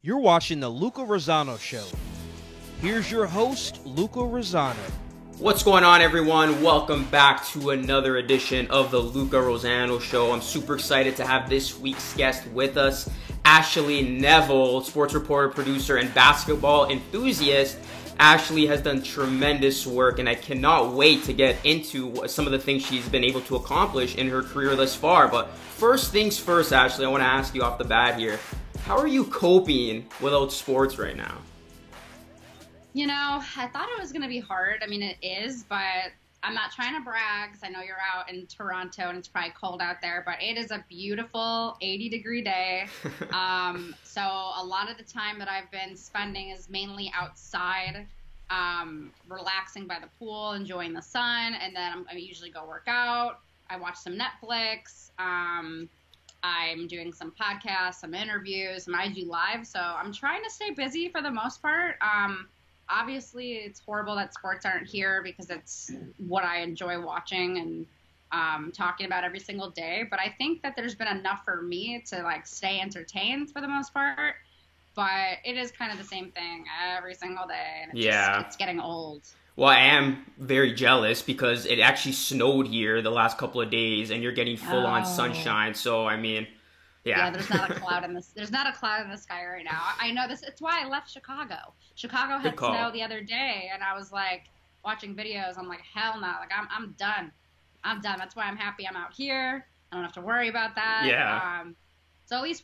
You're watching the Luca Rosano Show. Here's your host, Luca Rosano. What's going on, everyone? Welcome back to another edition of the Luca Rosano Show. I'm super excited to have this week's guest with us, Ashley Neville, sports reporter, producer, and basketball enthusiast. Ashley has done tremendous work, and I cannot wait to get into some of the things she's been able to accomplish in her career thus far. But first things first, Ashley, I want to ask you off the bat here. How are you coping without sports right now? You know, I thought it was going to be hard. I mean, it is, but I'm not trying to brag because I know you're out in Toronto and it's probably cold out there, but it is a beautiful 80-degree day. So a lot of the time that I've been spending is mainly outside, relaxing by the pool, enjoying the sun, and then I usually go work out. I watch some Netflix. I'm doing some podcasts, some interviews, some IG Live. So I'm trying to stay busy for the most part. Obviously, it's horrible that sports aren't here because it's what I enjoy watching and talking about every single day. But I think that there's been enough for me to like stay entertained for the most part. But it is kind of the same thing every single day. And it's getting old. Well, I am very jealous because it actually snowed here the last couple of days, and you're getting full-on sunshine. So, I mean, yeah, there's not a cloud in this. There's not a cloud in the sky right now. I know this. It's why I left Chicago. Chicago had snow the other day, and I was like watching videos. I'm like, hell no! Like I'm done. I'm done. That's why I'm happy I'm out here. I don't have to worry about that. Yeah. So at least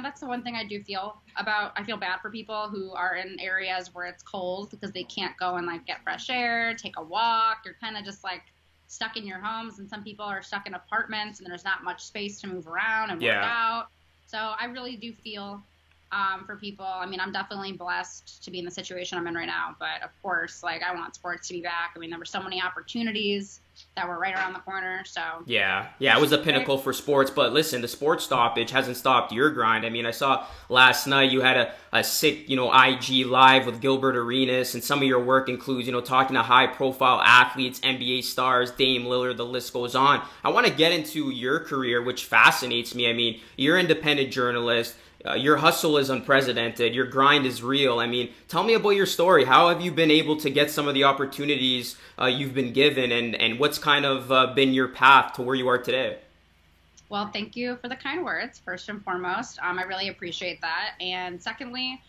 that's the one thing I do feel about. I feel bad for people who are in areas where it's cold because they can't go and like get fresh air, take a walk. You're kind of just like stuck in your homes, and some people are stuck in apartments and there's not much space to move around and work out. So I really do feel for people. I mean, I'm definitely blessed to be in the situation I'm in right now, but of course, like I want sports to be back. I mean, there were so many opportunities that were right around the corner. So yeah, it was a pinnacle for sports. But listen, the sports stoppage hasn't stopped your grind. I mean, I saw last night you had a sick, IG Live with Gilbert Arenas, and some of your work includes, talking to high-profile athletes, NBA stars, Dame Lillard, the list goes on. I want to get into your career, which fascinates me. I mean, you're an independent journalist. Your hustle is unprecedented. Your grind is real. I mean, tell me about your story. How have you been able to get some of the opportunities you've been given, and what's kind of been your path to where you are today? Well, thank you for the kind words, first and foremost. I really appreciate that. And secondly,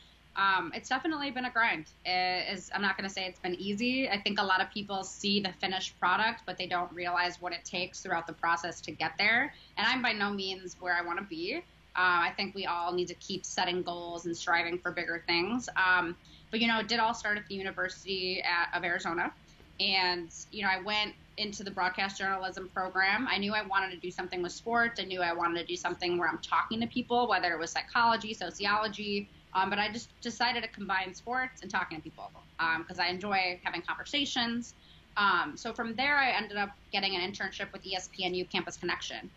it's definitely been a grind. I'm not going to say it's been easy. I think a lot of people see the finished product, but they don't realize what it takes throughout the process to get there. And I'm by no means where I want to be. I think we all need to keep setting goals and striving for bigger things. But, it did all start at the University of Arizona. And, I went into the broadcast journalism program. I knew I wanted to do something with sports. I knew I wanted to do something where I'm talking to people, whether it was psychology, sociology. But I just decided to combine sports and talking to people because I enjoy having conversations. So from there, I ended up getting an internship with ESPNU Campus Connection.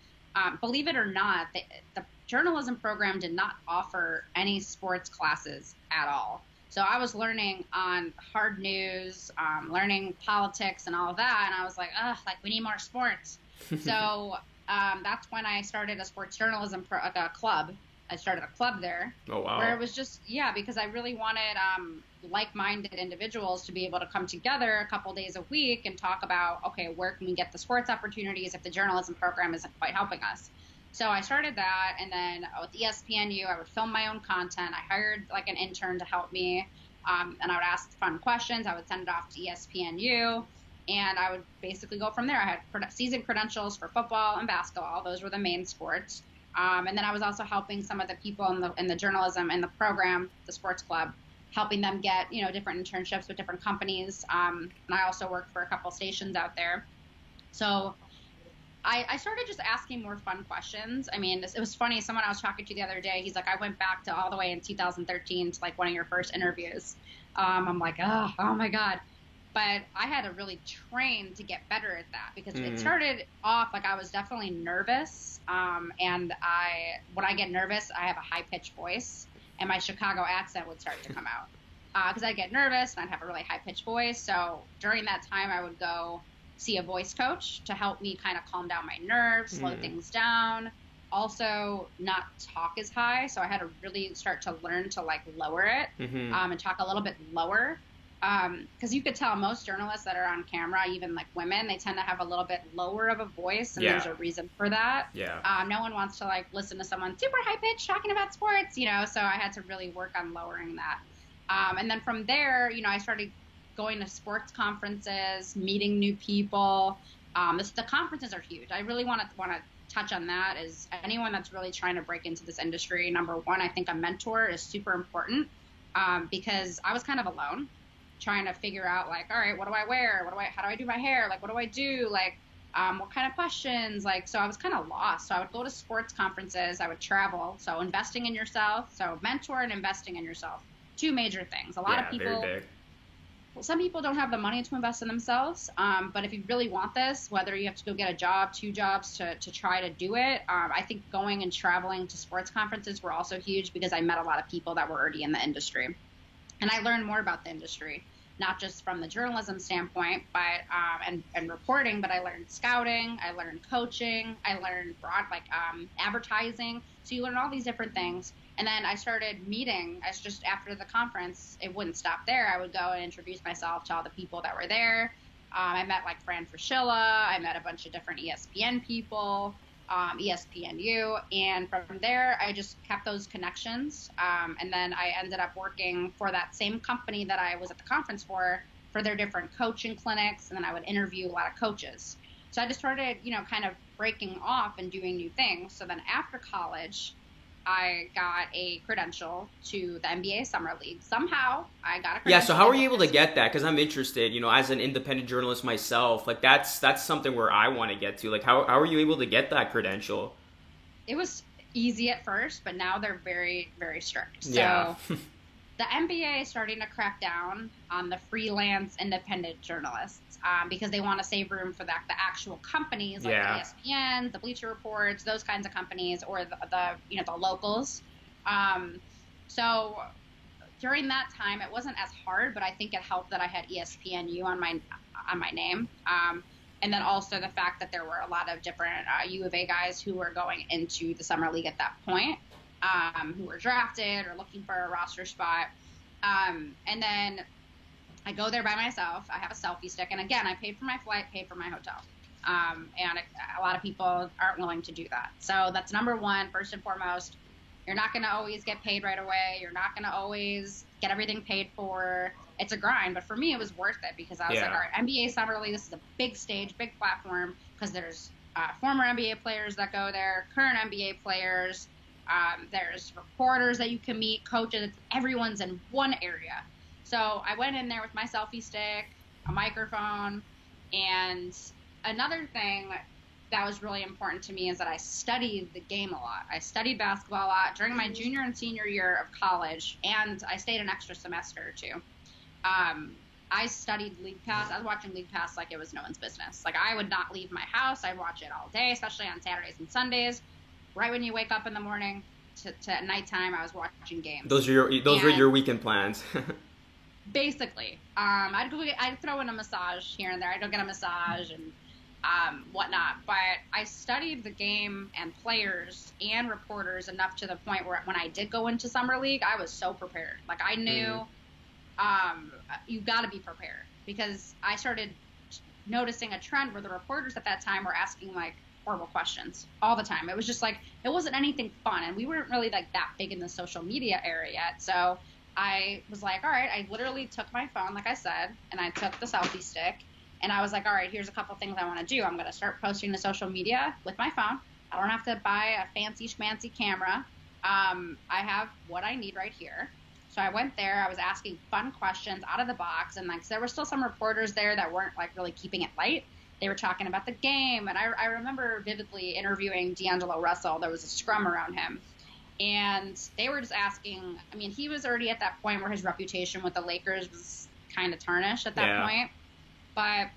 Believe it or not, the journalism program did not offer any sports classes at all. So I was learning on hard news, learning politics and all of that. And I was like, we need more sports. So that's when I started a sports journalism club. I started a club there. Oh, wow. Where it was just, because I really wanted like-minded individuals to be able to come together a couple days a week and talk about, okay, where can we get the sports opportunities if the journalism program isn't quite helping us? So I started that, and then with ESPNU, I would film my own content. I hired like an intern to help me, and I would ask fun questions. I would send it off to ESPNU, and I would basically go from there. I had season credentials for football and basketball. Those were the main sports. And then I was also helping some of the people in the journalism in the program, the sports club, helping them get, different internships with different companies. And I also worked for a couple stations out there. So I started just asking more fun questions. I mean, it was funny. Someone I was talking to the other day, he's like, I went back to all the way in 2013 to like one of your first interviews. I'm like, oh my God. But I had to really train to get better at that because it started off like I was definitely nervous. And when I get nervous, I have a high-pitched voice, and my Chicago accent would start to come out. Because I'd get nervous, and I'd have a really high-pitched voice. So during that time, I would go see a voice coach to help me kind of calm down my nerves, slow things down. also not talk as high. So I had to really start to learn to like lower it, and talk a little bit lower. Because you could tell most journalists that are on camera, even like women, they tend to have a little bit lower of a voice, and there's a reason for that. No one wants to like listen to someone super high pitched talking about sports, you know. So I had to really work on lowering that. And then from there, you know, I started going to sports conferences, meeting new people. The conferences are huge. I really want to touch on that. Is anyone that's really trying to break into this industry, number one, I think a mentor is super important, because I was kind of alone, trying to figure out like, all right, what do I wear? How do I do my hair? Like, what do I do? Like, what kind of questions? Like, so I was kind of lost. So I would go to sports conferences. I would travel. So investing in yourself. So mentor and investing in yourself. Two major things. A lot of people, very big. Some people don't have the money to invest in themselves. But if you really want this, whether you have to go get a job, 2 jobs to try to do it, I think going and traveling to sports conferences were also huge, because I met a lot of people that were already in the industry. And I learned more about the industry, not just from the journalism standpoint, but and reporting, but I learned scouting, I learned coaching, I learned advertising. So you learn all these different things. And then I started meeting. Just after the conference, it wouldn't stop there. I would go and introduce myself to all the people that were there. I met like Fran Fraschilla. I met a bunch of different ESPN people, ESPNU. And from there, I just kept those connections. And then I ended up working for that same company that I was at the conference for their different coaching clinics. And then I would interview a lot of coaches. So I just started, you know, kind of breaking off and doing new things. So then after college, I got a credential to the NBA Summer League. Somehow I got a credential. Yeah, so how were you able to get that? Because I'm interested, you know, as an independent journalist myself, like that's something where I want to get to. Like, how are you able to get that credential? It was easy at first, but now they're very, very strict. Yeah. So the NBA is starting to crack down on the freelance independent journalists, because they want to save room for the actual companies like the ESPN, the Bleacher Reports, those kinds of companies, or the locals. So during that time, it wasn't as hard, but I think it helped that I had ESPNU on my name. And then also the fact that there were a lot of different U of A guys who were going into the Summer League at that point, who were drafted or looking for a roster spot. And then I go there by myself. I have a selfie stick. And again, I paid for my flight, paid for my hotel. And a lot of people aren't willing to do that. So that's number one, first and foremost. You're not going to always get paid right away. You're not going to always get everything paid for. It's a grind. But for me, it was worth it, because I was like, all right, NBA Summer League, this is a big stage, big platform, because there's former NBA players that go there, current NBA players. There's reporters that you can meet, coaches. Everyone's in one area. So I went in there with my selfie stick, a microphone, and another thing that was really important to me is that I studied the game a lot. I studied basketball a lot during my junior and senior year of college, and I stayed an extra semester or two. I studied League Pass. I was watching League Pass like it was no one's business. Like, I would not leave my house. I'd watch it all day, especially on Saturdays and Sundays. Right when you wake up in the morning to nighttime, I was watching games. Those were your weekend plans. Basically, I'd throw in a massage here and there. I'd go get a massage and whatnot. But I studied the game and players and reporters enough to the point where when I did go into Summer League, I was so prepared. Like, I knew you got to be prepared, because I started noticing a trend where the reporters at that time were asking like horrible questions all the time. It was just like, it wasn't anything fun, and we weren't really like that big in the social media area yet. So I was like, all right, I literally took my phone, like I said, and I took the selfie stick, and I was like, all right, here's a couple things I want to do. I'm going to start posting to social media with my phone. I don't have to buy a fancy schmancy camera. I have what I need right here. So I went there. I was asking fun questions out of the box, and like there were still some reporters there that weren't like really keeping it light. They were talking about the game, and I remember vividly interviewing D'Angelo Russell. There was a scrum around him. And they were just asking, I mean, he was already at that point where his reputation with the Lakers was kind of tarnished at that point. But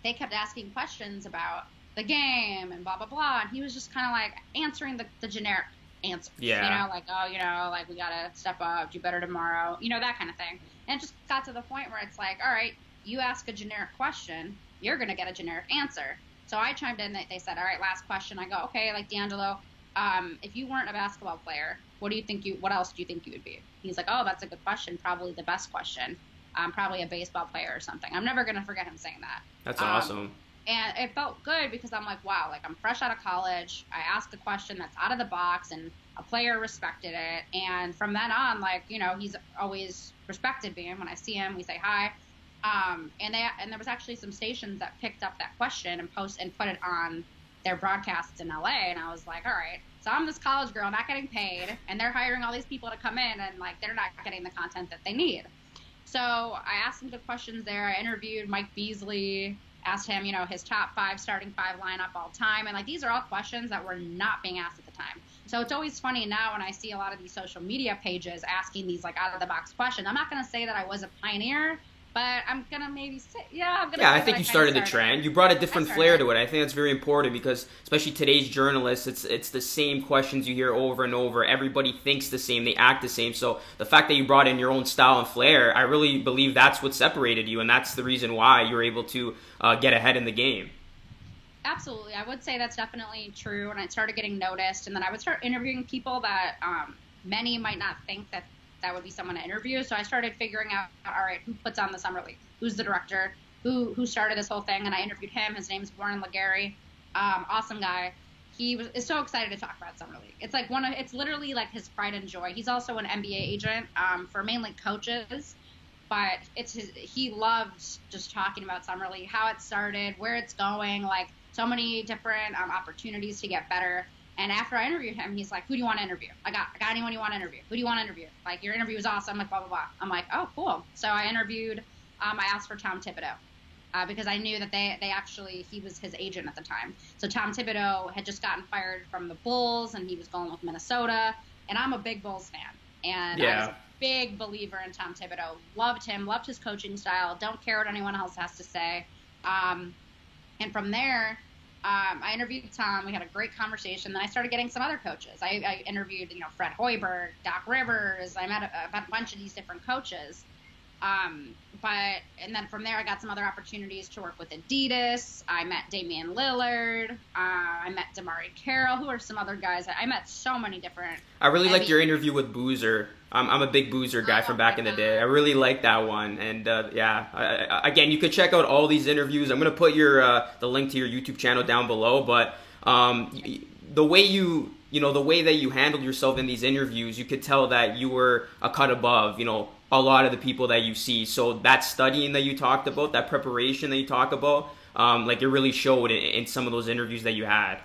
they kept asking questions about the game and blah, blah, blah. And he was just kind of like answering the generic answers. Yeah. You know, like, oh, you know, like we got to step up, do better tomorrow, you know, that kind of thing. And it just got to the point where it's like, all right, you ask a generic question, you're going to get a generic answer. So I chimed in, they said, all right, last question. I go, okay, like D'Angelo, if you weren't a basketball player, what else do you think you would be? He's like, oh, that's a good question. Probably the best question. Probably a baseball player or something. I'm never going to forget him saying that. That's awesome. And it felt good because I'm like, wow, like I'm fresh out of college. I asked a question that's out of the box and a player respected it. And from then on, like, you know, he's always respected me. And when I see him, we say hi. And there was actually some stations that picked up that question and put it on their broadcasts in LA. And I was like, all right, so I'm this college girl not getting paid and they're hiring all these people to come in and like, they're not getting the content that they need. So I asked some good questions there. I interviewed Mike Beasley, asked him, you know, his top 5 starting 5 lineup all time. And like, these are all questions that were not being asked at the time. So it's always funny now when I see a lot of these social media pages asking these like out of the box questions. I'm not going to say that I was a pioneer, but I'm going to maybe say, I think you started the trend. You brought a different flair to it. I think that's very important because especially today's journalists, it's the same questions you hear over and over. Everybody thinks the same. They act the same. So the fact that you brought in your own style and flair, I really believe that's what separated you. And that's the reason why you're able to get ahead in the game. Absolutely. I would say that's definitely true. And I started getting noticed. And then I would start interviewing people that many might not think that would be someone to interview. So I started figuring out, all right, who puts on the Summer League? Who's the director? Who started this whole thing? And I interviewed him. His name's Warren Legary. Awesome guy. He is so excited to talk about Summer League. It's like it's literally like his pride and joy. He's also an NBA agent for mainly coaches, but he loved just talking about Summer League, how it started, where it's going, like so many different opportunities to get better. And after I interviewed him, he's like, who do you want to interview? I got anyone you want to interview? Who do you want to interview? Like, your interview was awesome, like, blah, blah, blah. I'm like, oh, cool. So I interviewed, I asked for Tom Thibodeau because I knew that he was his agent at the time. So Tom Thibodeau had just gotten fired from the Bulls, and he was going with Minnesota. And I'm a big Bulls fan. And I was a big believer in Tom Thibodeau. Loved him, loved his coaching style, don't care what anyone else has to say. And from there, I interviewed Tom. We had a great conversation. Then I started getting some other coaches. I interviewed, Fred Hoiberg, Doc Rivers. I met a bunch of these different coaches. And then from there, I got some other opportunities to work with Adidas. I met Damian Lillard. I met DeMarre Carroll. Who are some other guys? I met so many different. I really liked your interview with Boozer. I'm a big Boozer guy from back in the day. I really liked that one. And again, you could check out all these interviews. I'm going to put the link to your YouTube channel down below. But the way the way that you handled yourself in these interviews, you could tell that you were a cut above, a lot of the people that you see. So that studying that you talked about, that preparation that you talk about, like it really showed in some of those interviews that you had.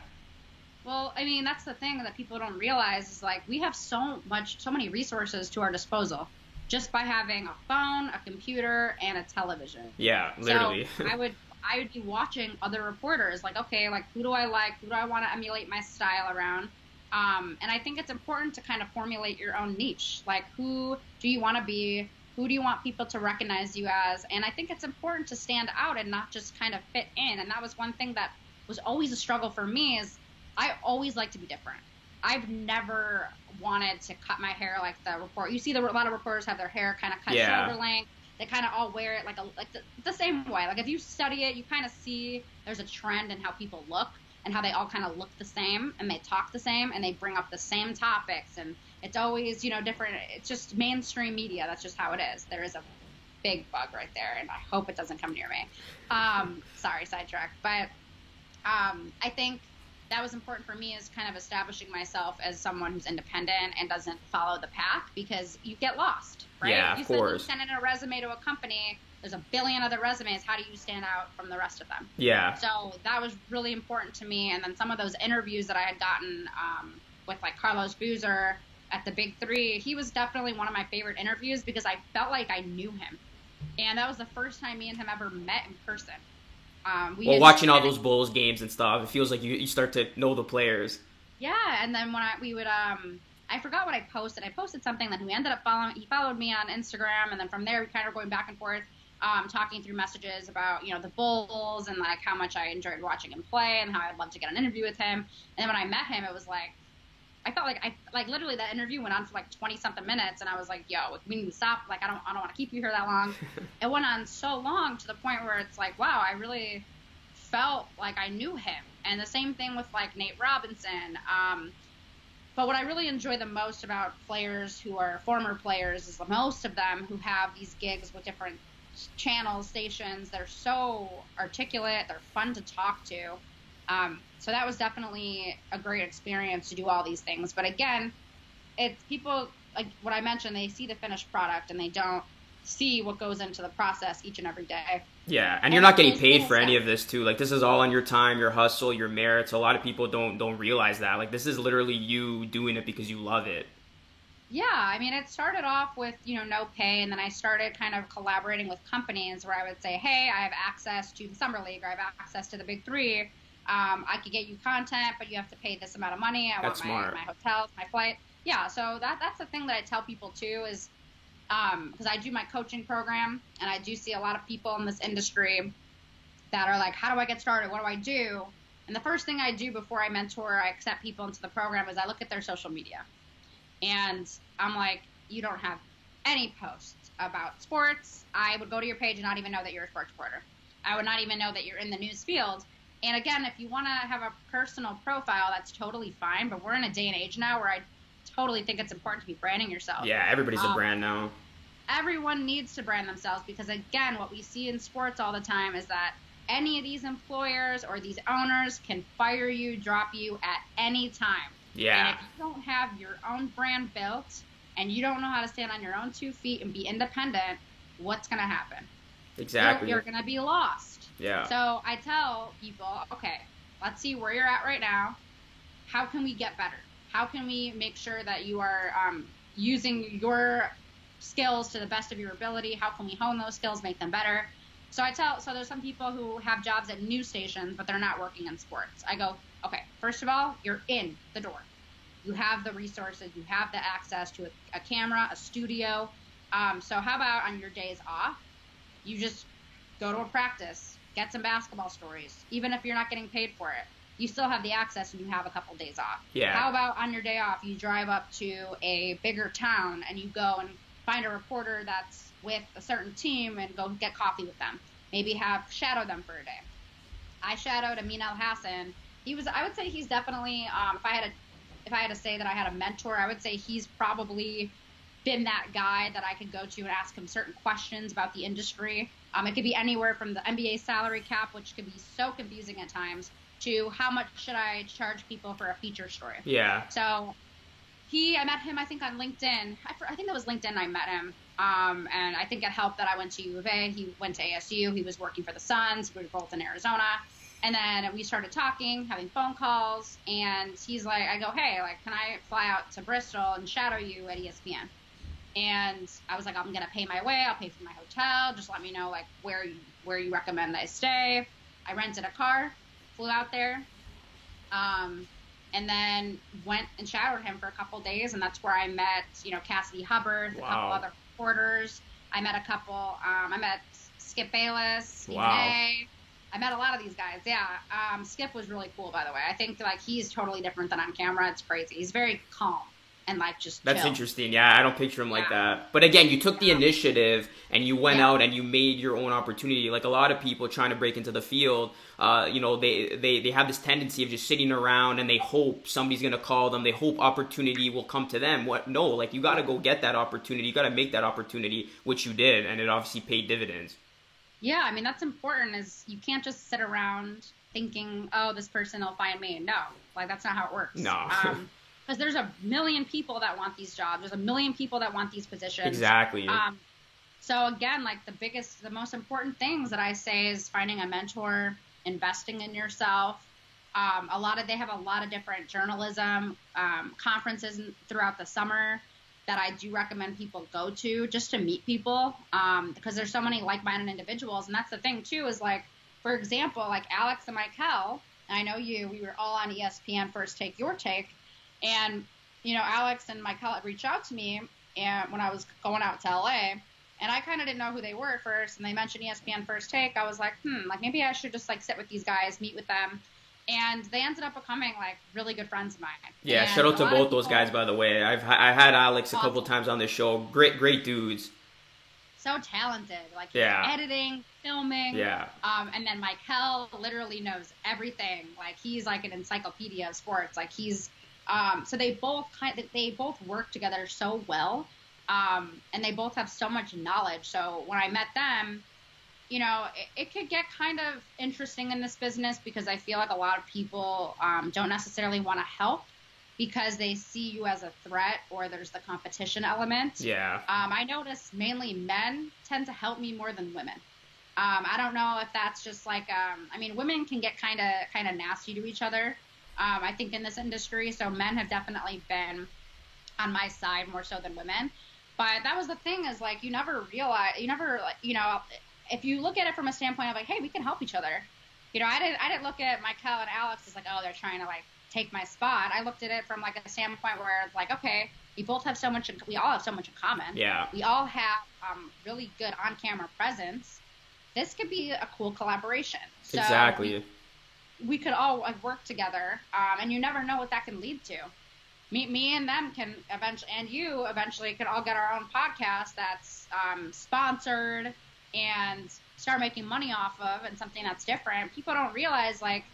Well, I mean, that's the thing that people don't realize is like we have so many resources to our disposal just by having a phone, a computer, and a television. Yeah, literally. So I would be watching other reporters like, okay, like who do I like? Who do I want to emulate my style around? And I think it's important to kind of formulate your own niche. Like, who do you want to be? Who do you want people to recognize you as? And I think it's important to stand out and not just kind of fit in. And that was one thing that was always a struggle for me is I always like to be different. I've never wanted to cut my hair like the report. You see a lot of reporters have their hair kind of cut shoulder length. They kind of all wear it like the same way. Like if you study it, you kind of see there's a trend in how people look and how they all kind of look the same and they talk the same and they bring up the same topics. And it's always, different. It's just mainstream media. That's just how it is. There is a big bug right there, and I hope it doesn't come near me. Sorry, sidetrack. But I think that was important for me is kind of establishing myself as someone who's independent and doesn't follow the pack because you get lost, right? Yeah, of course. You send in a resume to a company, there's a billion other resumes. How do you stand out from the rest of them? Yeah. So that was really important to me. And then some of those interviews that I had gotten with like Carlos Boozer at the Big Three, he was definitely one of my favorite interviews because I felt like I knew him. And that was the first time me and him ever met in person. Watching all those Bulls games and stuff, it feels like you start to know the players. Yeah, and then when I forgot what I posted. I posted something that he ended up following. He followed me on Instagram, and then from there we kind of going back and forth, talking through messages about the Bulls and like how much I enjoyed watching him play and how I'd love to get an interview with him. And then when I met him, it was like I felt like literally that interview went on for like 20 something minutes, and I was like, yo, we need to stop. Like I don't want to keep you here that long. It went on so long to the point where it's like, wow, I really felt like I knew him. And the same thing with like Nate Robinson. But what I really enjoy the most about players who are former players is most of them who have these gigs with different channels, stations. They're so articulate. They're fun to talk to. So that was definitely a great experience to do all these things. But again, it's people, like what I mentioned, they see the finished product and they don't see what goes into the process each and every day. Yeah, and you're not getting paid for any of this too. Like, this is all on your time, your hustle, your merits. A lot of people don't realize that. Like, this is literally you doing it because you love it. Yeah, I mean, it started off with, no pay, and then I started kind of collaborating with companies where I would say, hey, I have access to the Summer League, or I have access to the Big Three. I could get you content, but you have to pay this amount of money. I That's want my hotels, my flight. Yeah, so that's the thing that I tell people too is, because I do my coaching program, and I do see a lot of people in this industry that are like, how do I get started? What do I do? And the first thing I do before I mentor, I accept people into the program, is I look at their social media. And I'm like, you don't have any posts about sports. I would go to your page and not even know that you're a sports reporter. I would not even know that you're in the news field. And again, if you want to have a personal profile, that's totally fine. But we're in a day and age now where I totally think it's important to be branding yourself. Yeah, everybody's a brand now. Everyone needs to brand themselves because, again, what we see in sports all the time is that any of these employers or these owners can fire you, drop you at any time. Yeah. And if you don't have your own brand built and you don't know how to stand on your own 2 feet and be independent, what's going to happen? Exactly. You're going to be lost. Yeah. So I tell people, okay, let's see where you're at right now. How can we get better? How can we make sure that you are using your skills to the best of your ability? How can we hone those skills, make them better? So there's some people who have jobs at news stations, but they're not working in sports. I go, okay, first of all, you're in the door. You have the resources. You have the access to a camera, a studio. So how about on your days off, you just go to a practice, get some basketball stories. Even if you're not getting paid for it, you still have the access and you have a couple days off. Yeah. How about on your day off, you drive up to a bigger town and you go and find a reporter that's with a certain team and go get coffee with them. Maybe shadow them for a day. I shadowed Amin Elhassan. I would say he's definitely, if I had to say that I had a mentor, I would say he's probably been that guy that I could go to and ask him certain questions about the industry. It could be anywhere from the NBA salary cap, which could be so confusing at times, to how much should I charge people for a feature story. Yeah. So I met him, I think, on LinkedIn. I think that was LinkedIn I met him. And I think it helped that I went to U of A. He went to ASU. He was working for the Suns. We were both in Arizona. And then we started talking, having phone calls. And he's like, I go, hey, like, can I fly out to Bristol and shadow you at ESPN? And I was like, I'm going to pay my way. I'll pay for my hotel. Just let me know, like, where you recommend I stay. I rented a car, flew out there, and then went and shadowed him for a couple days. And that's where I met, Cassidy Hubbard, a couple other reporters. I met I met Skip Bayless, Stephen A. I met a lot of these guys. Yeah. Skip was really cool, by the way. I think, like, he's totally different than on camera. It's crazy. He's very calm. And like just That's chill. interesting. Yeah, I don't picture him like that. But again, you took the initiative and you went out and you made your own opportunity. Like a lot of people trying to break into the field, they have this tendency of just sitting around and they hope somebody's gonna call them. They hope opportunity will come to them. No, like you got to go get that opportunity. You got to make that opportunity, which you did, and it obviously paid dividends. Yeah, I mean that's important. Is you can't just sit around thinking, oh, this person will find me. No, like that's not how it works. No. Because there's a million people that want these jobs. There's a million people that want these positions. Exactly. So again, like the most important things that I say is finding a mentor, investing in yourself. They have a lot of different journalism conferences throughout the summer that I do recommend people go to just to meet people because there's so many like-minded individuals. And that's the thing too is like, for example, like Alex and Michael, and I know we were all on ESPN First Take, Your Take. And, Alex and Michael reached out to me and when I was going out to LA, and I kind of didn't know who they were at first. And they mentioned ESPN First Take. I was like, like maybe I should just like sit with these guys, meet with them. And they ended up becoming like really good friends of mine. Yeah, and shout out to both those guys, by the way. I had Alex a couple times on this show. Great dudes. So talented, like editing, filming. Yeah. And then Michael literally knows everything. Like he's like an encyclopedia of sports. Like he's So they both work together so well, and they both have so much knowledge. So when I met them, it could get kind of interesting in this business because I feel like a lot of people don't necessarily want to help because they see you as a threat or there's the competition element. Yeah. I notice mainly men tend to help me more than women. I don't know if that's just like, women can get kind of nasty to each other. I think in this industry, so men have definitely been on my side more so than women. But that was the thing is like, if you look at it from a standpoint of like, hey, we can help each other. I didn't look at Michael and Alex as like, oh, they're trying to like take my spot. I looked at it from like a standpoint where it's like, okay, we all have so much in common. Yeah. We all have really good on-camera presence. This could be a cool collaboration. So exactly. We could all work together, and you never know what that can lead to. Me and them can eventually, and you eventually could all get our own podcast that's sponsored and start making money off of, and something that's different. People don't realize like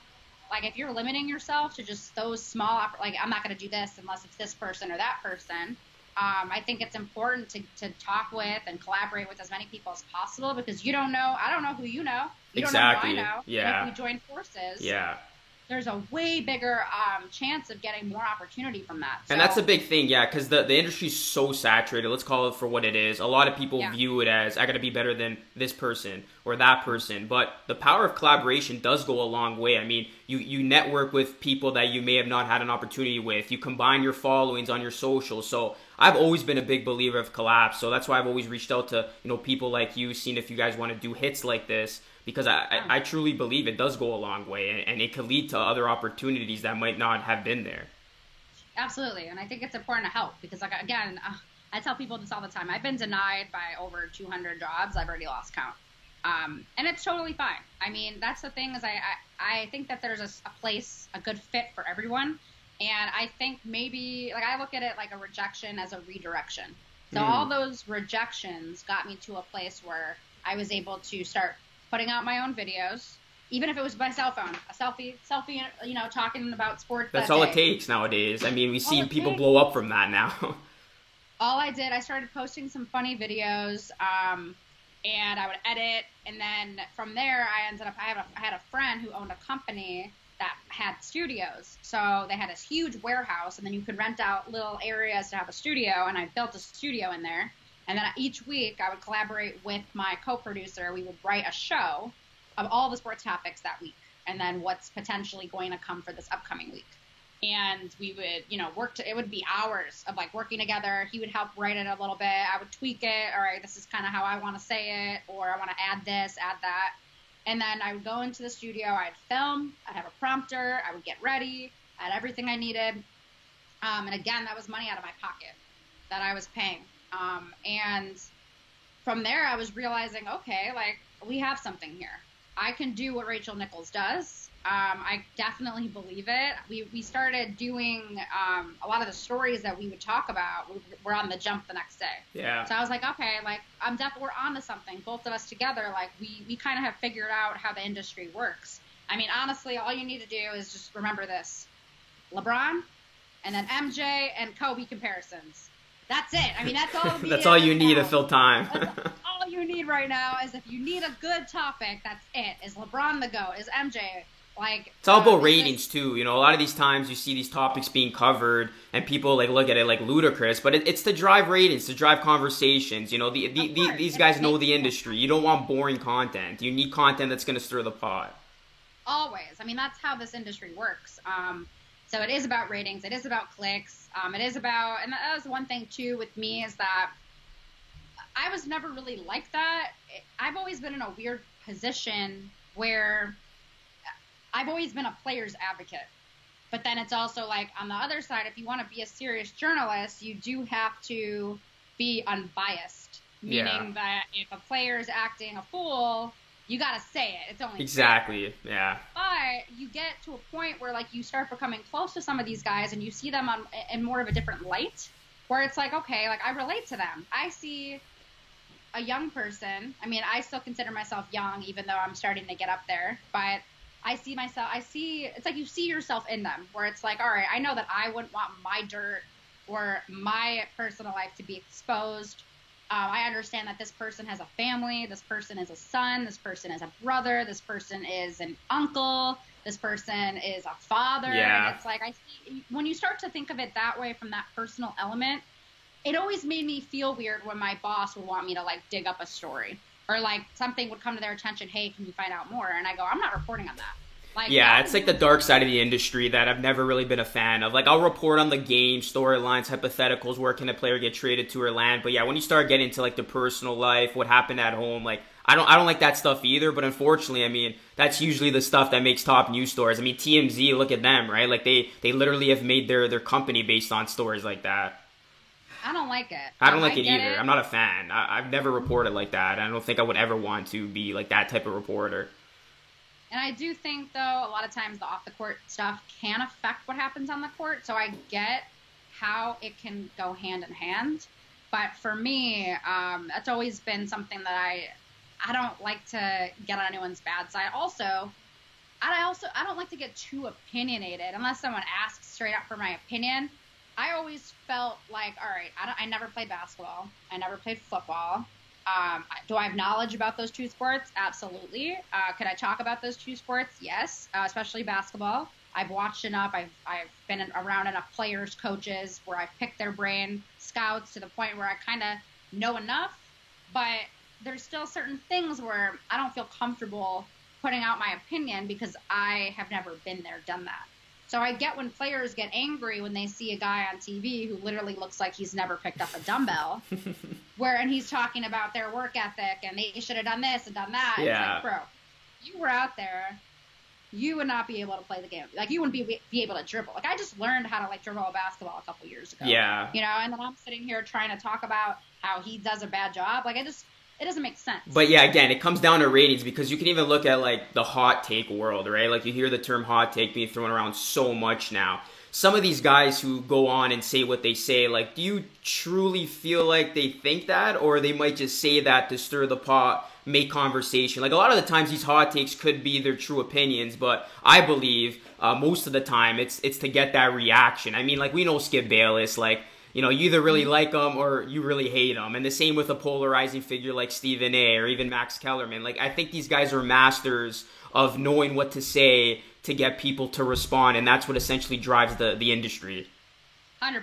if you're limiting yourself to just those small, like I'm not going to do this unless it's this person or that person. I think it's important to talk with and collaborate with as many people as possible because I don't know who you know. You exactly. don't know who I know. Yeah. And if we join forces, yeah, there's a way bigger chance of getting more opportunity from that. And that's a big thing, yeah, because the industry's so saturated. Let's call it for what it is. A lot of people view it as, I got to be better than this person or that person. But the power of collaboration does go a long way. I mean, you network with people that you may have not had an opportunity with. You combine your followings on your socials. So I've always been a big believer of collabs. So that's why I've always reached out to people like you, seeing if you guys want to do hits like this. Because I truly believe it does go a long way, and it could lead to other opportunities that might not have been there. Absolutely, and I think it's important to help because, like, again, I tell people this all the time. I've been denied by over 200 jobs. I've already lost count, and it's totally fine. I mean, that's the thing is I think that there's a good fit for everyone, and I think maybe, like, I look at it like a rejection as a redirection. So all those rejections got me to a place where I was able to start putting out my own videos, even if it was by cell phone, a selfie, talking about sports. That's all it takes nowadays. I mean, we've seen people blow up from that now. All I did, I started posting some funny videos, and I would edit, and then from there, I had a friend who owned a company that had studios. So they had this huge warehouse, and then you could rent out little areas to have a studio, and I built a studio in there. And then each week I would collaborate with my co-producer. We would write a show of all the sports topics that week and then what's potentially going to come for this upcoming week. And we would, it would be hours of like working together. He would help write it a little bit. I would tweak it. All right, this is kind of how I want to say it, or I want to add this, add that. And then I would go into the studio. I'd film. I'd have a prompter. I would get ready. I had everything I needed. And again, that was money out of my pocket that I was paying. And from there, I was realizing, okay, like we have something here. I can do what Rachel Nichols does. I definitely believe it. We started doing a lot of the stories that we would talk about. We're on the jump the next day. Yeah. So I was like, okay, like we're onto something. Both of us together, like we kind of have figured out how the industry works. I mean, honestly, all you need to do is just remember this: LeBron, and then MJ and Kobe comparisons. That's it. I mean, that's all. That's all you need to fill time. All you need right now is if you need a good topic, that's it. Is LeBron the GOAT? Is MJ? Like, it's all about ratings too. A lot of these times you see these topics being covered and people like look at it like ludicrous, but it's to drive ratings, to drive conversations. These guys know the industry. You don't want boring content. You need content that's going to stir the pot. Always. I mean, that's how this industry works. So it is about ratings. It is about clicks. It is about, and that was one thing too with me is that I was never really like that. I've always been in a weird position where I've always been a player's advocate. But then it's also like on the other side, if you want to be a serious journalist, you do have to be unbiased. Meaning that if a player is acting a fool, you got to say it. It's only exactly fair. Yeah. But you get to a point where like you start becoming close to some of these guys and you see them in more of a different light, where it's like, okay, like I relate to them. I see a young person. I mean, I still consider myself young, even though I'm starting to get up there. But it's like you see yourself in them, where it's like, all right, I know that I wouldn't want my dirt or my personal life to be exposed. I understand that this person has a family, this person is a son, this person is a brother, this person is an uncle, this person is a father. Yeah. And it's like, when you start to think of it that way, from that personal element, it always made me feel weird when my boss would want me to like dig up a story, or like something would come to their attention. Hey, can you find out more? And I go, I'm not reporting on that. Like, yeah, it's like the dark side of the industry that I've never really been a fan of. Like, I'll report on the game, storylines, hypotheticals, where can a player get traded to or land. But yeah, when you start getting into like the personal life, what happened at home, like I don't like that stuff either. But unfortunately, I mean, that's usually the stuff that makes top news stories. I mean, TMZ, look at them, right? Like they literally have made their company based on stories like that. I don't like it. I don't like it either. I'm not a fan. I've never reported like that. I don't think I would ever want to be like that type of reporter. And I do think, though, a lot of times the off-the-court stuff can affect what happens on the court. So I get how it can go hand in hand. But for me, that's always been something that I don't like to get on anyone's bad side. I don't like to get too opinionated unless someone asks straight up for my opinion. I always felt like, all right, I never played basketball. I never played football. Do I have knowledge about those two sports? Absolutely. Could I talk about those two sports? Yes, especially basketball. I've watched enough. I've been around enough players, coaches, where I've picked their brain, scouts, to the point where I kind of know enough. But there's still certain things where I don't feel comfortable putting out my opinion because I have never been there, done that. So I get when players get angry when they see a guy on TV who literally looks like he's never picked up a dumbbell, and he's talking about their work ethic and they should have done this and done that. Yeah. It's like, bro, you were out there, you would not be able to play the game. Like, you wouldn't be able to dribble. Like, I just learned how to like dribble a basketball a couple years ago. Yeah. You know, and then I'm sitting here trying to talk about how he does a bad job. Like, it doesn't make sense. But yeah, again, it comes down to ratings, because you can even look at like the hot take world, right? Like, you hear the term hot take being thrown around so much now. Some of these guys who go on and say what they say, like, do you truly feel like they think that, or they might just say that to stir the pot, make conversation? Like, a lot of the times these hot takes could be their true opinions, but I believe most of the time it's to get that reaction. I mean, like, we know Skip Bayless, like, you know, you either really like him or you really hate him. And the same with a polarizing figure like Stephen A. or even Max Kellerman. Like, I think these guys are masters of knowing what to say to get people to respond. And that's what essentially drives the industry. 100%.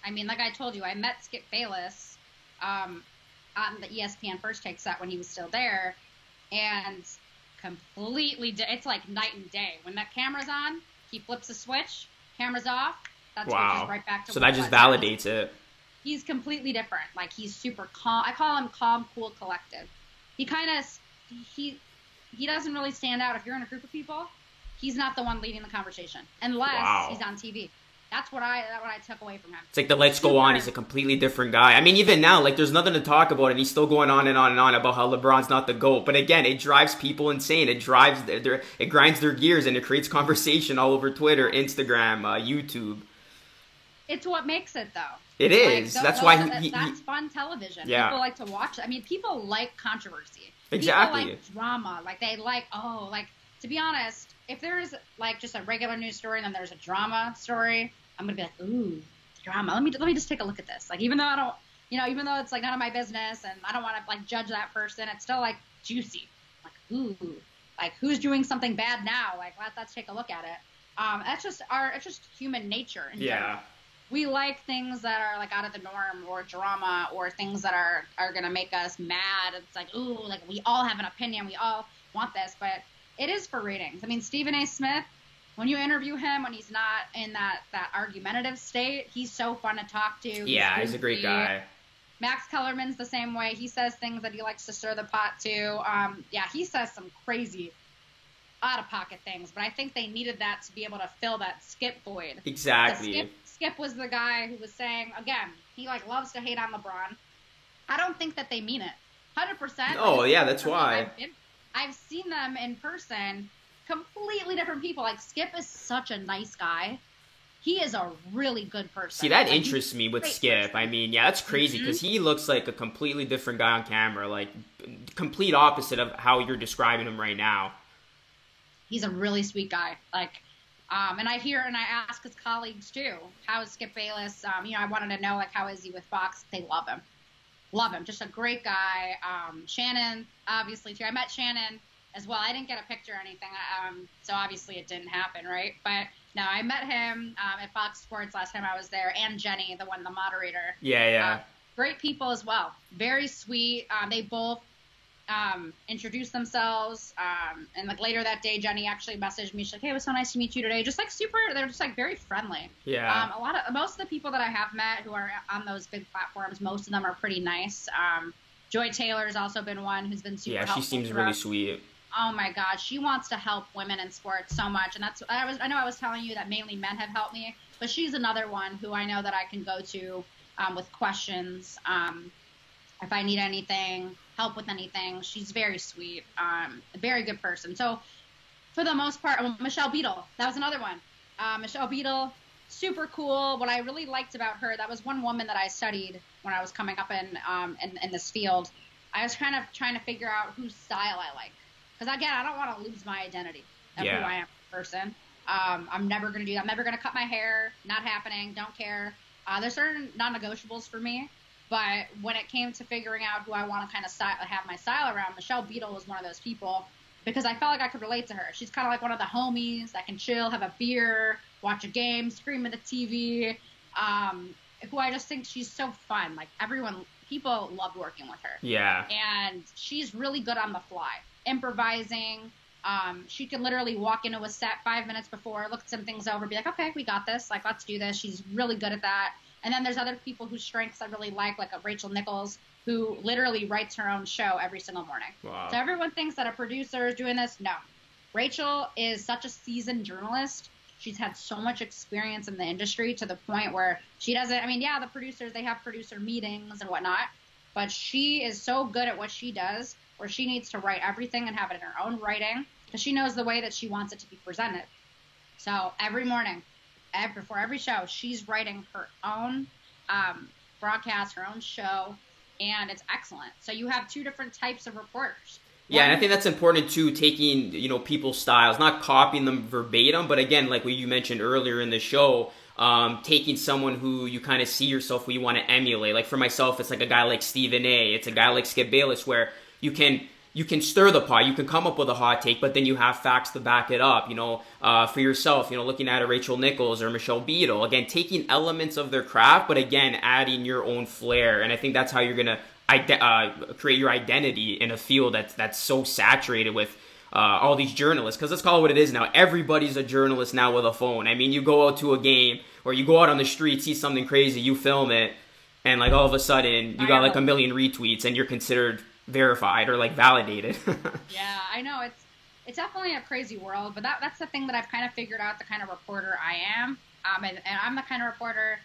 I mean, like I told you, I met Skip Bayless on the ESPN First Take set when he was still there. And it's like night and day. When that camera's on, he flips a switch, camera's off. That switches right back to so that just validates it. He's completely different. Like, he's super calm. I call him calm, cool, collective. He kind of he doesn't really stand out. If you're in a group of people, he's not the one leading the conversation unless he's on TV. That's what I took away from him. It's like the Let's Go On. He's a completely different guy. I mean, even now, like, there's nothing to talk about, and he's still going on and on and on about how LeBron's not the GOAT. But again, it drives people insane. It grinds their gears, and it creates conversation all over Twitter, Instagram, YouTube. It's what makes it, though. It is. Like, that's why that's fun television. Yeah. People like to watch. I mean, people like controversy. Exactly. People like drama. Like, they like, to be honest, if there's like just a regular news story and then there's a drama story, I'm gonna be like, ooh, drama. Let me just take a look at this. Like, even though even though it's like none of my business and I don't want to like judge that person, it's still like juicy. Like, ooh, like, who's doing something bad now? Like, let's take a look at it. It's just human nature. Yeah. We like things that are like out of the norm, or drama, or things that are gonna make us mad. It's like, ooh, like, we all have an opinion, we all want this, but it is for ratings. I mean, Stephen A. Smith, when you interview him, when he's not in that argumentative state, he's so fun to talk to. Yeah, he's a great guy. Max Kellerman's the same way. He says things that he likes to stir the pot to. He says some crazy, out-of-pocket things, but I think they needed that to be able to fill that Skip void. Exactly. Skip was the guy who was saying, again, he like loves to hate on LeBron. I don't think that they mean it. 100%. Oh, yeah, that's why. I've seen them in person, completely different people. Like, Skip is such a nice guy. He is a really good person. See, that interests me with Skip. Person. I mean, yeah, that's crazy, because he looks like a completely different guy on camera, like complete opposite of how you're describing him right now. He's a really sweet guy. And I hear and I ask his colleagues too, how is Skip Bayless? I wanted to know, like, how is he with Fox? They love him. Love him. Just a great guy. Shannon, obviously, too. I met Shannon as well. I didn't get a picture or anything, so obviously it didn't happen, right? But no, I met him at Fox Sports last time I was there, and Jenny, the moderator. Yeah. Great people as well. Very sweet. They both introduced themselves. And like later that day, Jenny actually messaged me. She's like, "Hey, it was so nice to meet you today." Just like they're just like very friendly. Yeah. Most of the people that I have met who are on those big platforms, most of them are pretty nice. Joy Taylor's also been one who's been super helpful. Yeah, she seems really sweet. Oh my God, she wants to help women in sports so much, and I know I was telling you that mainly men have helped me, but she's another one who I know that I can go to with questions. If I need anything, help with anything, she's very sweet, a very good person. So for the most part, Michelle Beadle, that was another one. Michelle Beadle, super cool. What I really liked about her, that was one woman that I studied when I was coming up in this field. I was kind of trying to figure out whose style I like. Because, again, I don't want to lose my identity of who I am as a person. I'm never going to do that. I'm never going to cut my hair. Not happening. Don't care. There's certain non-negotiables for me. But when it came to figuring out who I want to kind of have my style around, Michelle Beadle was one of those people because I felt like I could relate to her. She's kind of like one of the homies that can chill, have a beer, watch a game, scream at the TV, who I just think she's so fun. Like, people loved working with her. Yeah. And she's really good on the fly. Improvising. She can literally walk into a set 5 minutes before, look some things over, be like, okay, we got this. Like, let's do this. She's really good at that. And then there's other people whose strengths I really like a Rachel Nichols, who literally writes her own show every single morning. Wow. So everyone thinks that a producer is doing this. No. Rachel is such a seasoned journalist. She's had so much experience in the industry to the point where she doesn't, the producers, they have producer meetings and whatnot, but she is so good at what she does where she needs to write everything and have it in her own writing because she knows the way that she wants it to be presented. So every morning, before every show, she's writing her own broadcast, her own show, and it's excellent. So you have two different types of reporters. Yeah, and I think that's important too, taking, people's styles, not copying them verbatim, but again, like what you mentioned earlier in the show, taking someone who you kind of see yourself, who you want to emulate. Like for myself, it's like a guy like Stephen A. It's a guy like Skip Bayless, where you can stir the pot, you can come up with a hot take, but then you have facts to back it up, for yourself, looking at a Rachel Nichols or Michelle Beadle, again, taking elements of their craft, but again, adding your own flair. And I think that's how you're going to create your identity in a field that's so saturated with all these journalists, because let's call it what it is now. Everybody's a journalist now with a phone. I mean, you go out to a game or you go out on the street, see something crazy, you film it, and like all of a sudden you got like a million retweets and you're considered verified or like validated. Yeah, I know it's definitely a crazy world, but that's the thing that I've kind of figured out, the kind of reporter I am. And I'm the kind of reporter,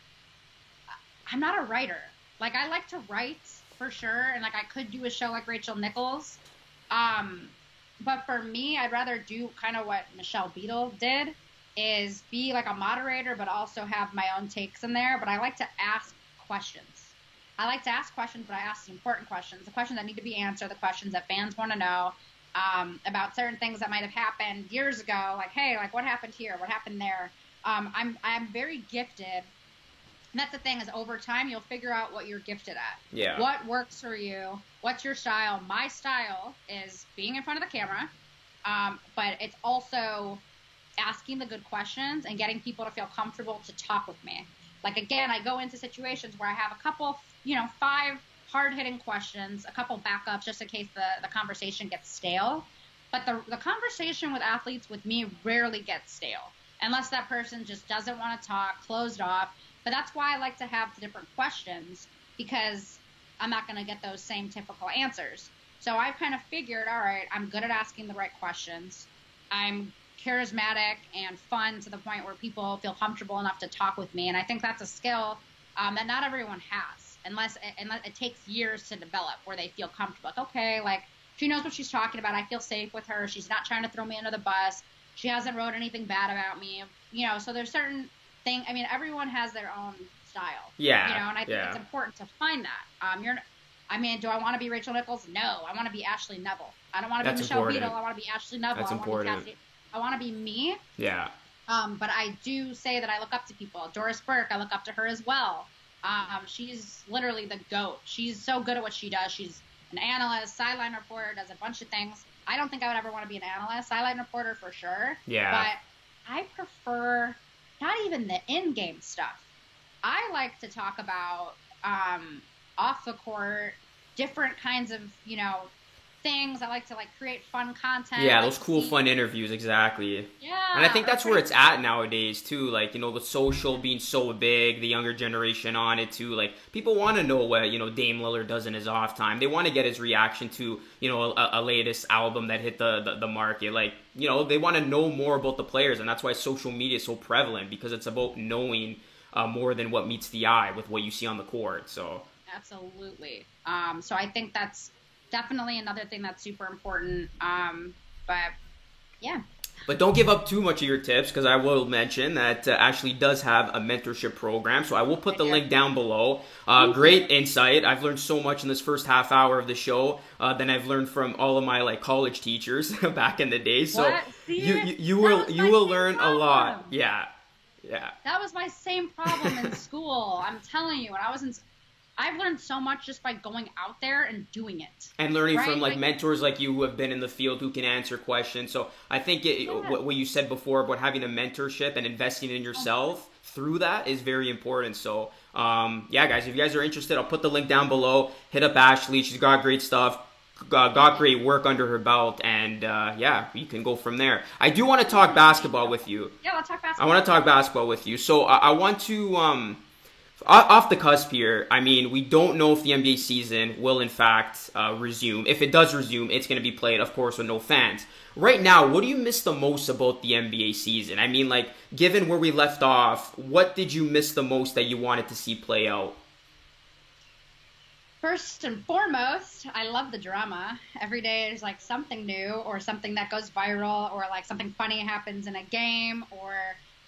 I'm not a writer. Like, I like to write for sure, and like I could do a show like Rachel Nichols. But for me, I'd rather do kind of what Michelle Beadle did, is be like a moderator, but also have my own takes in there. But I like to ask questions. I like to ask questions, but I ask the important questions, the questions that need to be answered, the questions that fans want to know about certain things that might have happened years ago. Like, hey, like what happened here? What happened there? I'm very gifted. And that's the thing, is over time, you'll figure out what you're gifted at. Yeah. What works for you? What's your style? My style is being in front of the camera, but it's also asking the good questions and getting people to feel comfortable to talk with me. Like, again, I go into situations where I have a couple, 5 hard-hitting questions, a couple backups just in case the conversation gets stale. But the conversation with athletes with me rarely gets stale, unless that person just doesn't want to talk, closed off. But that's why I like to have the different questions, because I'm not going to get those same typical answers. So I've kind of figured, all right, I'm good at asking the right questions. I'm charismatic and fun to the point where people feel comfortable enough to talk with me. And I think that's a skill that not everyone has, unless it takes years to develop, where they feel comfortable. Like, okay, like, she knows what she's talking about. I feel safe with her. She's not trying to throw me under the bus. She hasn't wrote anything bad about me. So there's certain things. I mean, everyone has their own style. Yeah. And I think it's important to find that. Do I want to be Rachel Nichols? No. I want to be Ashley Neville. I don't want to be Michelle Beadle. I want to be Ashley Neville. That's important. I want to be me. Yeah. But I do say that I look up to people. Doris Burke, I look up to her as well. She's literally the GOAT. She's so good at what she does. She's an analyst, sideline reporter, does a bunch of things. I don't think I would ever want to be an analyst, sideline reporter for sure. Yeah. But I prefer not even the in-game stuff. I like to talk about off the court, different kinds of, things. I like to create fun content. Yeah, those cool, fun interviews, exactly. Yeah. And I think that's where it's at nowadays, too. The social being so big, the younger generation on it, too. People want to know what, Dame Lillard does in his off time. They want to get his reaction to, a latest album that hit the market. They want to know more about the players, and that's why social media is so prevalent, because it's about knowing more than what meets the eye with what you see on the court, so. Absolutely. So I think that's definitely another thing that's super important. But yeah. But don't give up too much of your tips, because I will mention that Ashley does have a mentorship program. So I will put the link down below. Great insight. I've learned so much in this first half hour of the show than I've learned from all of my college teachers back in the day. So you will learn a lot. Yeah. That was my same problem in school. I'm telling you, when I was I've learned so much just by going out there and doing it. And learning from mentors like you who have been in the field who can answer questions. So I think what you said before about having a mentorship and investing in yourself through that is very important. So guys, if you guys are interested, I'll put the link down below. Hit up Ashley. She's got great stuff. Got great work under her belt, and you can go from there. I do want to talk basketball with you. Yeah, let's talk basketball. I want to talk basketball with you. So I want to off the cusp here. I mean, we don't know if the NBA season will in fact resume. If it does resume, it's going to be played, of course, with no fans. Right now, what do you miss the most about the NBA season? I mean, given where we left off, what did you miss the most that you wanted to see play out? First and foremost, I love the drama. Every day there's something new or something that goes viral or something funny happens in a game or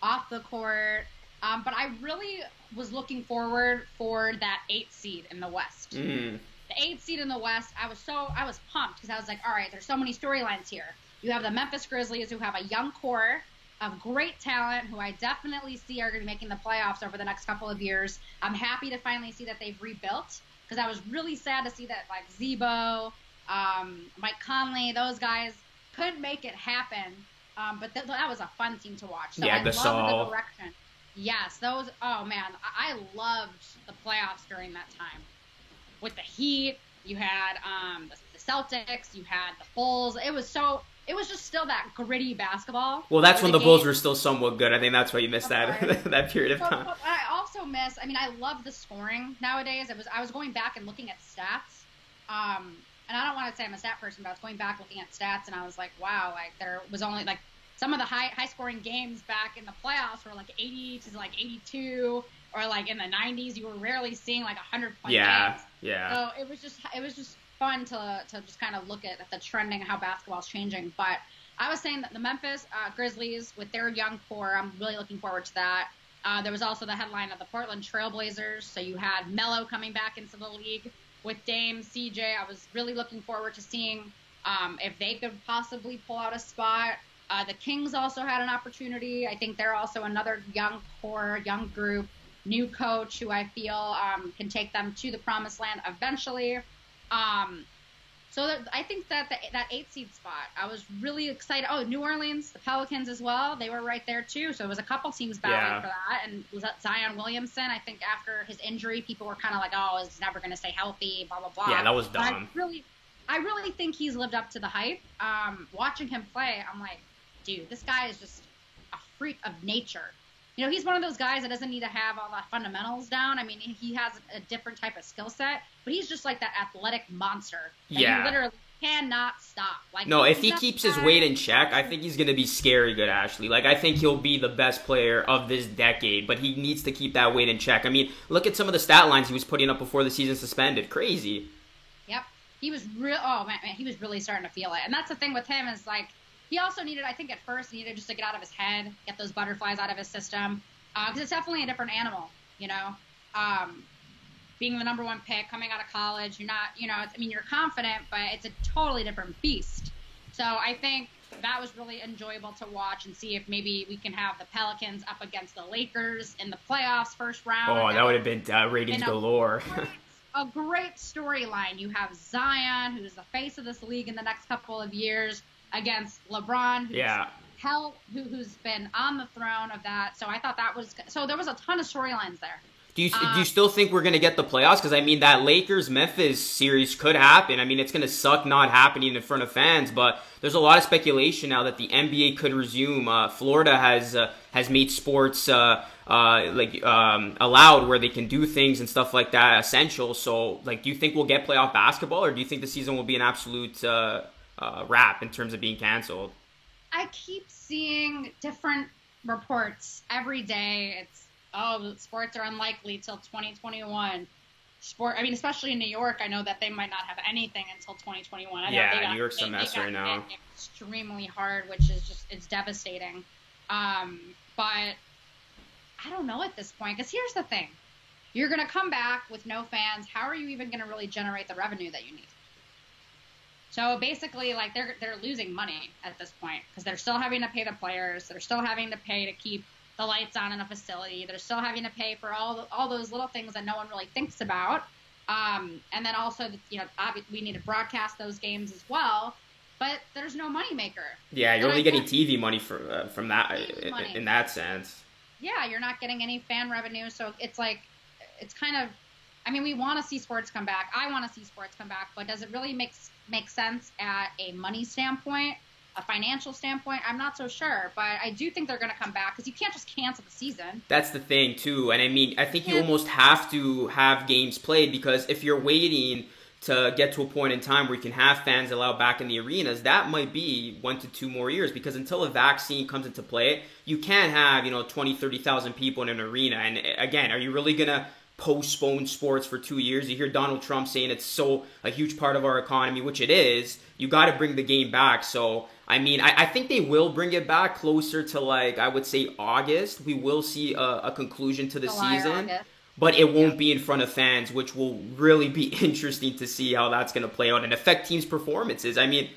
off the court. But I really was looking forward for that 8th seed in the West. Mm. The 8th seed in the West, I was pumped because I was like, all right, there's so many storylines here. You have the Memphis Grizzlies, who have a young core of great talent, who I definitely see are going to be making the playoffs over the next couple of years. I'm happy to finally see that they've rebuilt, because I was really sad to see that Zebo, Mike Conley, those guys couldn't make it happen. But that was a fun team to watch. So I love the direction. Yes, oh man, I loved the playoffs during that time. With the Heat, you had the Celtics, you had the Bulls. It was just still that gritty basketball. Well, that's when the Bulls were still somewhat good. I think that's why you missed that period of time. I also miss, I love the scoring nowadays. I was going back and looking at stats. And I don't want to say I'm a stat person, but I was going back looking at stats, and I was like, wow, there was only some of the high scoring games back in the playoffs were 80 to 82, or in the 90s you were rarely seeing 100-point games. Yeah. So it was just fun to just kind of look at the trending, how basketball's changing. But I was saying that the Memphis Grizzlies with their young core, I'm really looking forward to that. There was also the headline of the Portland Trailblazers. So you had Melo coming back into the league with Dame, CJ. I was really looking forward to seeing if they could possibly pull out a spot. The Kings also had an opportunity. I think they're also another young core, young group, new coach who I feel can take them to the promised land eventually. So I think that that 8th seed spot, I was really excited. Oh, New Orleans, the Pelicans as well. They were right there too. So it was a couple teams battling for that. And was that Zion Williamson? I think after his injury, people were kind of like, oh, he's never going to stay healthy, blah, blah, blah. Yeah, that was dumb. I really think he's lived up to the hype. Watching him play, I'm like, dude, this guy is just a freak of nature. He's one of those guys that doesn't need to have all the fundamentals down. I mean, he has a different type of skill set, but he's just that athletic monster that you literally cannot stop. No, if he keeps his weight in check, I think he's going to be scary good, Ashley. I think he'll be the best player of this decade, but he needs to keep that weight in check. I mean, look at some of the stat lines he was putting up before the season suspended. Crazy. Yep. He was he was really starting to feel it. And that's the thing with him is he also needed, I think at first, just to get out of his head, get those butterflies out of his system. Because it's definitely a different animal, being the number 1 pick, coming out of college, you're not, you're confident, but it's a totally different beast. So I think that was really enjoyable to watch and see if maybe we can have the Pelicans up against the Lakers in the playoffs first round. Oh, that would have been ratings galore. A great storyline. You have Zion, who's the face of this league in the next couple of years, against LeBron, who's been on the throne of that. So I thought that was – so there was a ton of storylines there. Do you still think we're going to get the playoffs? Because, I mean, that Lakers-Memphis series could happen. I mean, it's going to suck not happening in front of fans, but there's a lot of speculation now that the NBA could resume. Florida has made sports allowed where they can do things and stuff like that essential. So, like, do you think we'll get playoff basketball, or do you think the season will be an absolute wrap in terms of being canceled? I keep seeing different reports every day. It's sports are unlikely till 2021. Especially in New York, I know that they might not have anything until 2021. New York's a mess right now. Extremely hard, which is it's devastating. But I don't know at this point, because here's the thing. You're going to come back with no fans. How are you even going to really generate the revenue that you need? So basically, like, they're losing money at this point because they're still having to pay the players. They're still having to pay to keep the lights on in a facility. They're still having to pay for all those little things that no one really thinks about. And then also, obviously we need to broadcast those games as well. But there's no moneymaker. Yeah, you're only getting TV money from that in that sense. Yeah, you're not getting any fan revenue. So it's like, it's kind of, I mean, we want to see sports come back. I want to see sports come back. But does it really make sense at a money standpoint? A financial standpoint, I'm not so sure, but I do think they're going to come back because you can't just cancel the season. That's the thing, too. And I mean, I think you almost have to have games played, because if you're waiting to get to a point in time where you can have fans allowed back in the arenas, that might be 1 to 2 more years, because until a vaccine comes into play, you can't have, 20, 30,000 people in an arena. And again, are you really going to postpone sports for 2 years? You hear Donald Trump saying it's so a huge part of our economy, which it is. You got to bring the game back. So, I mean, I think they will bring it back closer to, like, I would say August. We will see a conclusion to the season. But it won't be in front of fans, which will really be interesting to see how that's going to play out and affect teams' performances. I mean,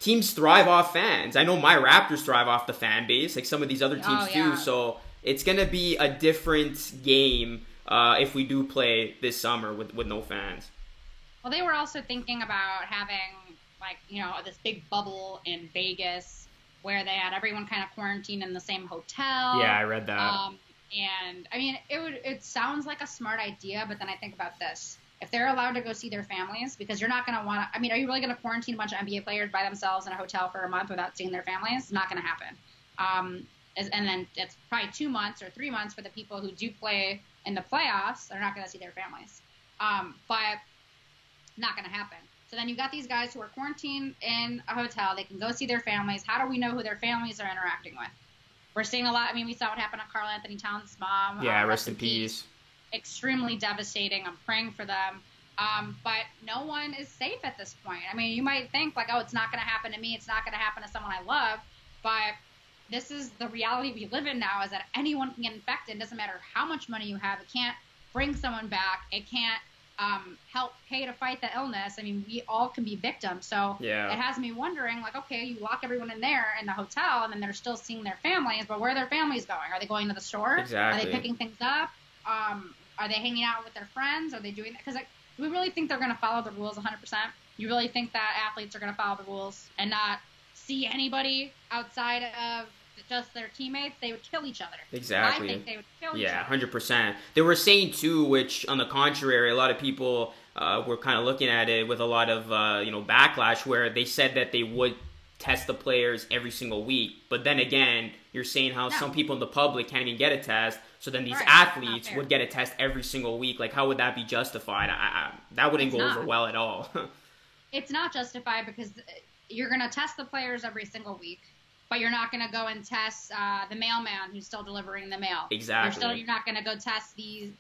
teams thrive off fans. I know my Raptors thrive off the fan base, like some of these other teams too. So it's going to be a different game if we do play this summer with no fans. Well, they were also thinking about having, this big bubble in Vegas where they had everyone kind of quarantined in the same hotel. Yeah, I read that. And I mean, it sounds like a smart idea, but then I think about this. If they're allowed to go see their families, because you're not going to want to, I mean, are you really going to quarantine a bunch of NBA players by themselves in a hotel for a month without seeing their families? It's not going to happen. And then it's probably 2 months or 3 months for the people who do play in the playoffs. They're not going to see their families. But not going to happen. So then you've got these guys who are quarantined in a hotel. They can go see their families. How do we know who their families are interacting with? We're seeing a lot. I mean, we saw what happened to Karl Anthony Towns' mom. Yeah, rest in peace. Extremely devastating. I'm praying for them. But no one is safe at this point. I mean, you might think, like, oh, it's not going to happen to me. It's not going to happen to someone I love. But this is the reality we live in now, is that anyone can get infected. It doesn't matter how much money you have. It can't bring someone back. It can't help pay to fight the illness. I mean, we all can be victims. So It has me wondering, like, okay, you lock everyone in there in the hotel, and then they're still seeing their families, but where are their families going? Are they going to the store? Exactly. Are they picking things up? Are they hanging out with their friends? Are they doing that? Because, like, do we really think they're going to follow the rules 100%? You really think that athletes are going to follow the rules and not see anybody outside of just their teammates? They would kill each other. Exactly. I think they would kill each other. Yeah, 100%. They were saying, too, which, on the contrary, a lot of people were kind of looking at it with a lot of, backlash, where they said that they would test the players every single week. But then again, you're saying how some people in the public can't even get a test, so then these athletes would get a test every single week. Like, how would that be justified? That wouldn't go over well at all. It's not justified, because you're going to test the players every single week, but you're not going to go and test the mailman who's still delivering the mail. Exactly. You're not going to go test the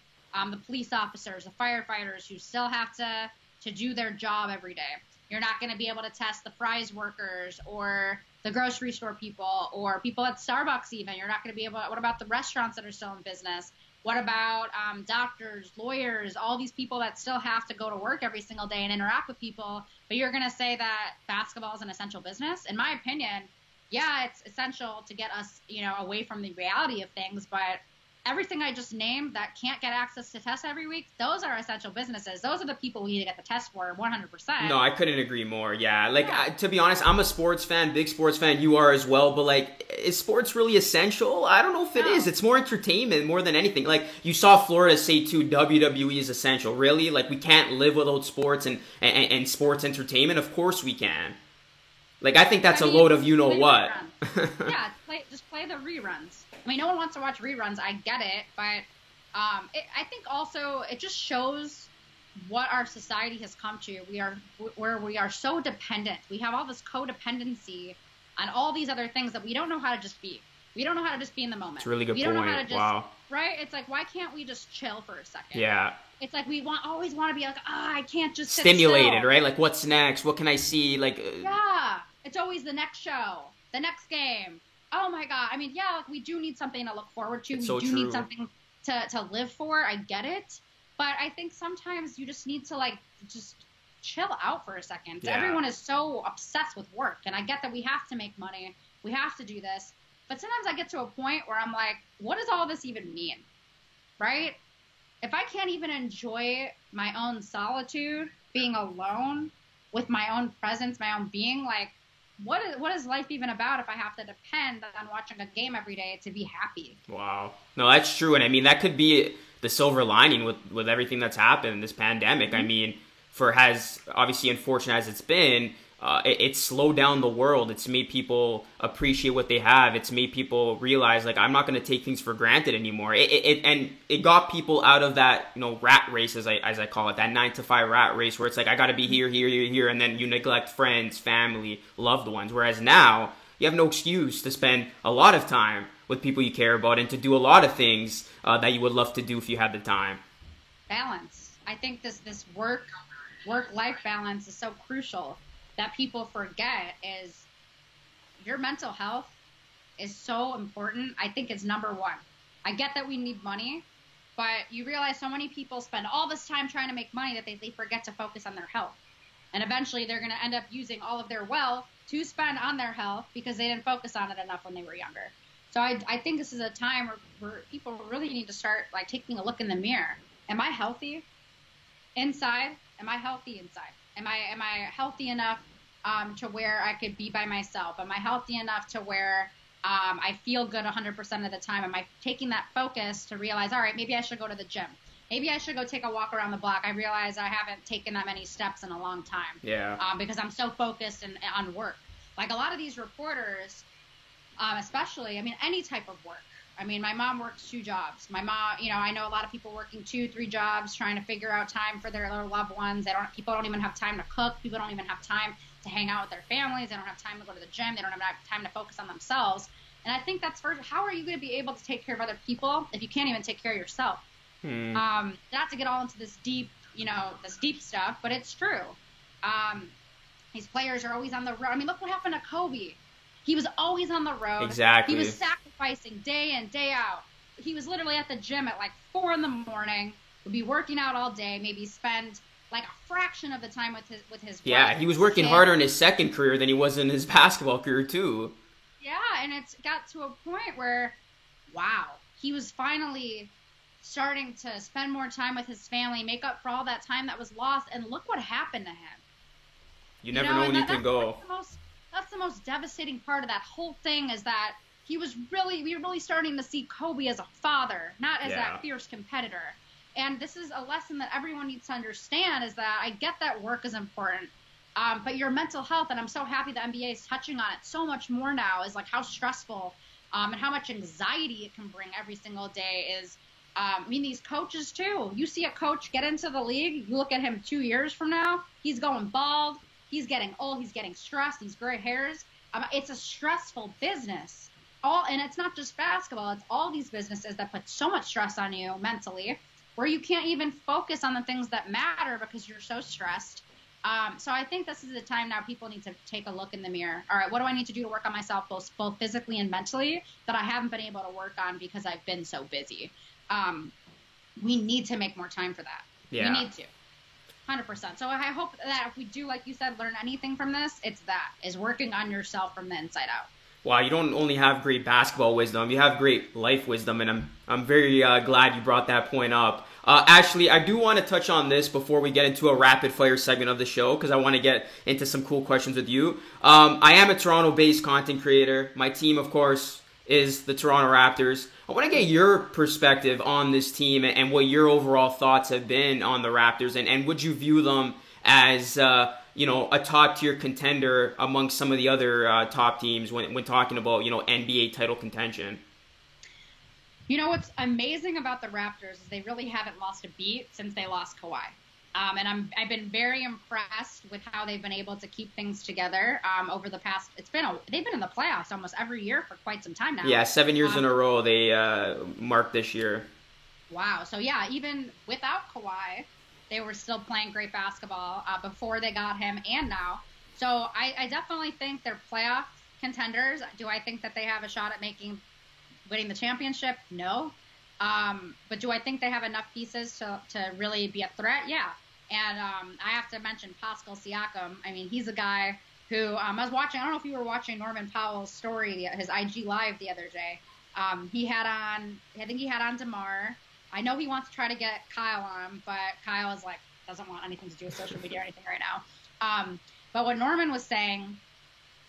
police officers, the firefighters who still have to do their job every day. You're not going to be able to test the fries workers or the grocery store people or people at Starbucks even. You're not going to be able to. What about the restaurants that are still in business? What about doctors, lawyers, all these people that still have to go to work every single day and interact with people? But you're going to say that basketball is an essential business? In my opinion, yeah, it's essential to get us, away from the reality of things. But everything I just named that can't get access to tests every week, those are essential businesses. Those are the people we need to get the test for 100%. No, I couldn't agree more. Yeah. To be honest, I'm a sports fan, big sports fan. You are as well. But, is sports really essential? I don't know if it is. It's more entertainment more than anything. You saw Florida say, too, WWE is essential. Really? We can't live without sports and sports entertainment? Of course we can. I think that's a load of you-know-what. Yeah, just play the reruns. I mean, no one wants to watch reruns. I get it. But I think also it just shows what our society has come to. We are so dependent. We have all this codependency on all these other things that we don't know how to just be. We don't know how to just be in the moment. It's a really good point. We don't know how to just, wow. Right? It's why can't we just chill for a second? Yeah. It's we always want to be I can't just sit stimulated, still. Right? What's next? What can I see? Yeah. It's always the next show, the next game. Oh my God. I mean, yeah, we do need something to look forward to. It's we so do true. need something to live for. I get it. But I think sometimes you just need to just chill out for a second. Yeah. Everyone is so obsessed with work. And I get that we have to make money. We have to do this. But sometimes I get to a point where I'm what does all this even mean? Right? If I can't even enjoy my own solitude, being alone with my own presence, my own being, what is life even about if I have to depend on watching a game every day to be happy? Wow. No, that's true. And I mean, that could be the silver lining with everything that's happened in this pandemic. Mm-hmm. I mean, for as obviously unfortunate as it's been, it's slowed down the world. It's made people appreciate what they have. It's made people realize, I'm not going to take things for granted anymore. And it got people out of that, rat race, as I call it, that 9-to-5 rat race, where it's I got to be here, and then you neglect friends, family, loved ones. Whereas now, you have no excuse to spend a lot of time with people you care about and to do a lot of things that you would love to do if you had the time. Balance. I think this work-life balance is so crucial. That people forget is your mental health is so important. I think it's number one. I get that we need money, but you realize so many people spend all this time trying to make money that they forget to focus on their health. And eventually they're going to end up using all of their wealth to spend on their health because they didn't focus on it enough when they were younger. So I think this is a time where people really need to start taking a look in the mirror. Am I healthy inside? Am I healthy inside? Am I healthy enough to where I could be by myself? Am I healthy enough to where I feel good 100% of the time? Am I taking that focus to realize, all right, maybe I should go to the gym. Maybe I should go take a walk around the block. I realize I haven't taken that many steps in a long time. Yeah. Because I'm so focused on work. A lot of these reporters, especially, any type of work. My mom works 2 jobs. My mom, I know a lot of people working 2-3 jobs, trying to figure out time for their loved ones. People don't even have time to cook. People don't even have time to hang out with their families. They don't have time to go to the gym. They don't have time to focus on themselves. And I think that's first. How are you going to be able to take care of other people if you can't even take care of yourself? Not to get all into this deep stuff, but it's true. These players are always on the road. Look what happened to Kobe. He was always on the road. Exactly. He was sacrificing day in, day out. He was literally at the gym at 4 a.m, would be working out all day, maybe spend a fraction of the time with his Yeah, he was working harder in his second career than he was in his basketball career too. Yeah, and it's got to a point where, wow, he was finally starting to spend more time with his family, make up for all that time that was lost, and look what happened to him. You never know when you can go. That's the most devastating part of that whole thing is that we were really starting to see Kobe as a father, not as that fierce competitor. And this is a lesson that everyone needs to understand is that I get that work is important, but your mental health, and I'm so happy the NBA is touching on it so much more now, is how stressful and how much anxiety it can bring every single day is. These coaches too. You see a coach get into the league, you look at him 2 years from now, he's going bald. He's getting old. He's getting stressed. These gray hairs. It's a stressful business. And it's not just basketball. It's all these businesses that put so much stress on you mentally, where you can't even focus on the things that matter because you're so stressed. So I think this is the time now people need to take a look in the mirror. All right, what do I need to do to work on myself, both physically and mentally, that I haven't been able to work on because I've been so busy? We need to make more time for that. Yeah. We need to. 100%. So I hope that if we do, like you said, learn anything from this, it's that, is working on yourself from the inside out. Wow, you don't only have great basketball wisdom, you have great life wisdom, and I'm very glad you brought that point up. Ashley, I do want to touch on this before we get into a rapid fire segment of the show, because I want to get into some cool questions with you. I am a Toronto-based content creator. My team, of course, is the Toronto Raptors. I want to get your perspective on this team and what your overall thoughts have been on the Raptors, and would you view them as a top-tier contender amongst some of the other top teams when talking about, NBA title contention? You know what's amazing about the Raptors is they really haven't lost a beat since they lost Kawhi. And I've been very impressed with how they've been able to keep things together over the past. They've been in the playoffs almost every year for quite some time now. Yeah, 7 years in a row they marked this year. Wow. So yeah, even without Kawhi, they were still playing great basketball before they got him and now. So I definitely think they're playoff contenders. Do I think that they have a shot at winning the championship? No. But do I think they have enough pieces to really be a threat? Yeah. And I have to mention Pascal Siakam. I mean, he's a guy who I was watching. I don't know if you were watching Norman Powell's story, his IG Live the other day. I think he had on DeMar. I know he wants to try to get Kyle on, but Kyle is doesn't want anything to do with social media or anything right now. But what Norman was saying,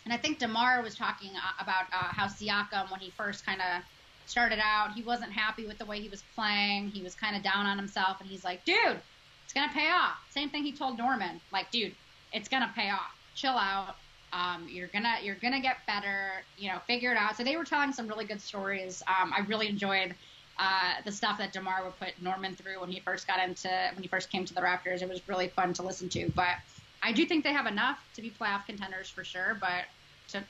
and I think DeMar was talking about how Siakam, when he first kind of started out, he wasn't happy with the way he was playing. He was kind of down on himself, and he's like, dude, it's going to pay off. Same thing he told Norman, dude, it's going to pay off. Chill out. You're gonna get better, figure it out. So they were telling some really good stories. I really enjoyed the stuff that DeMar would put Norman through when he first came to the Raptors. It was really fun to listen to. But I do think they have enough to be playoff contenders for sure, but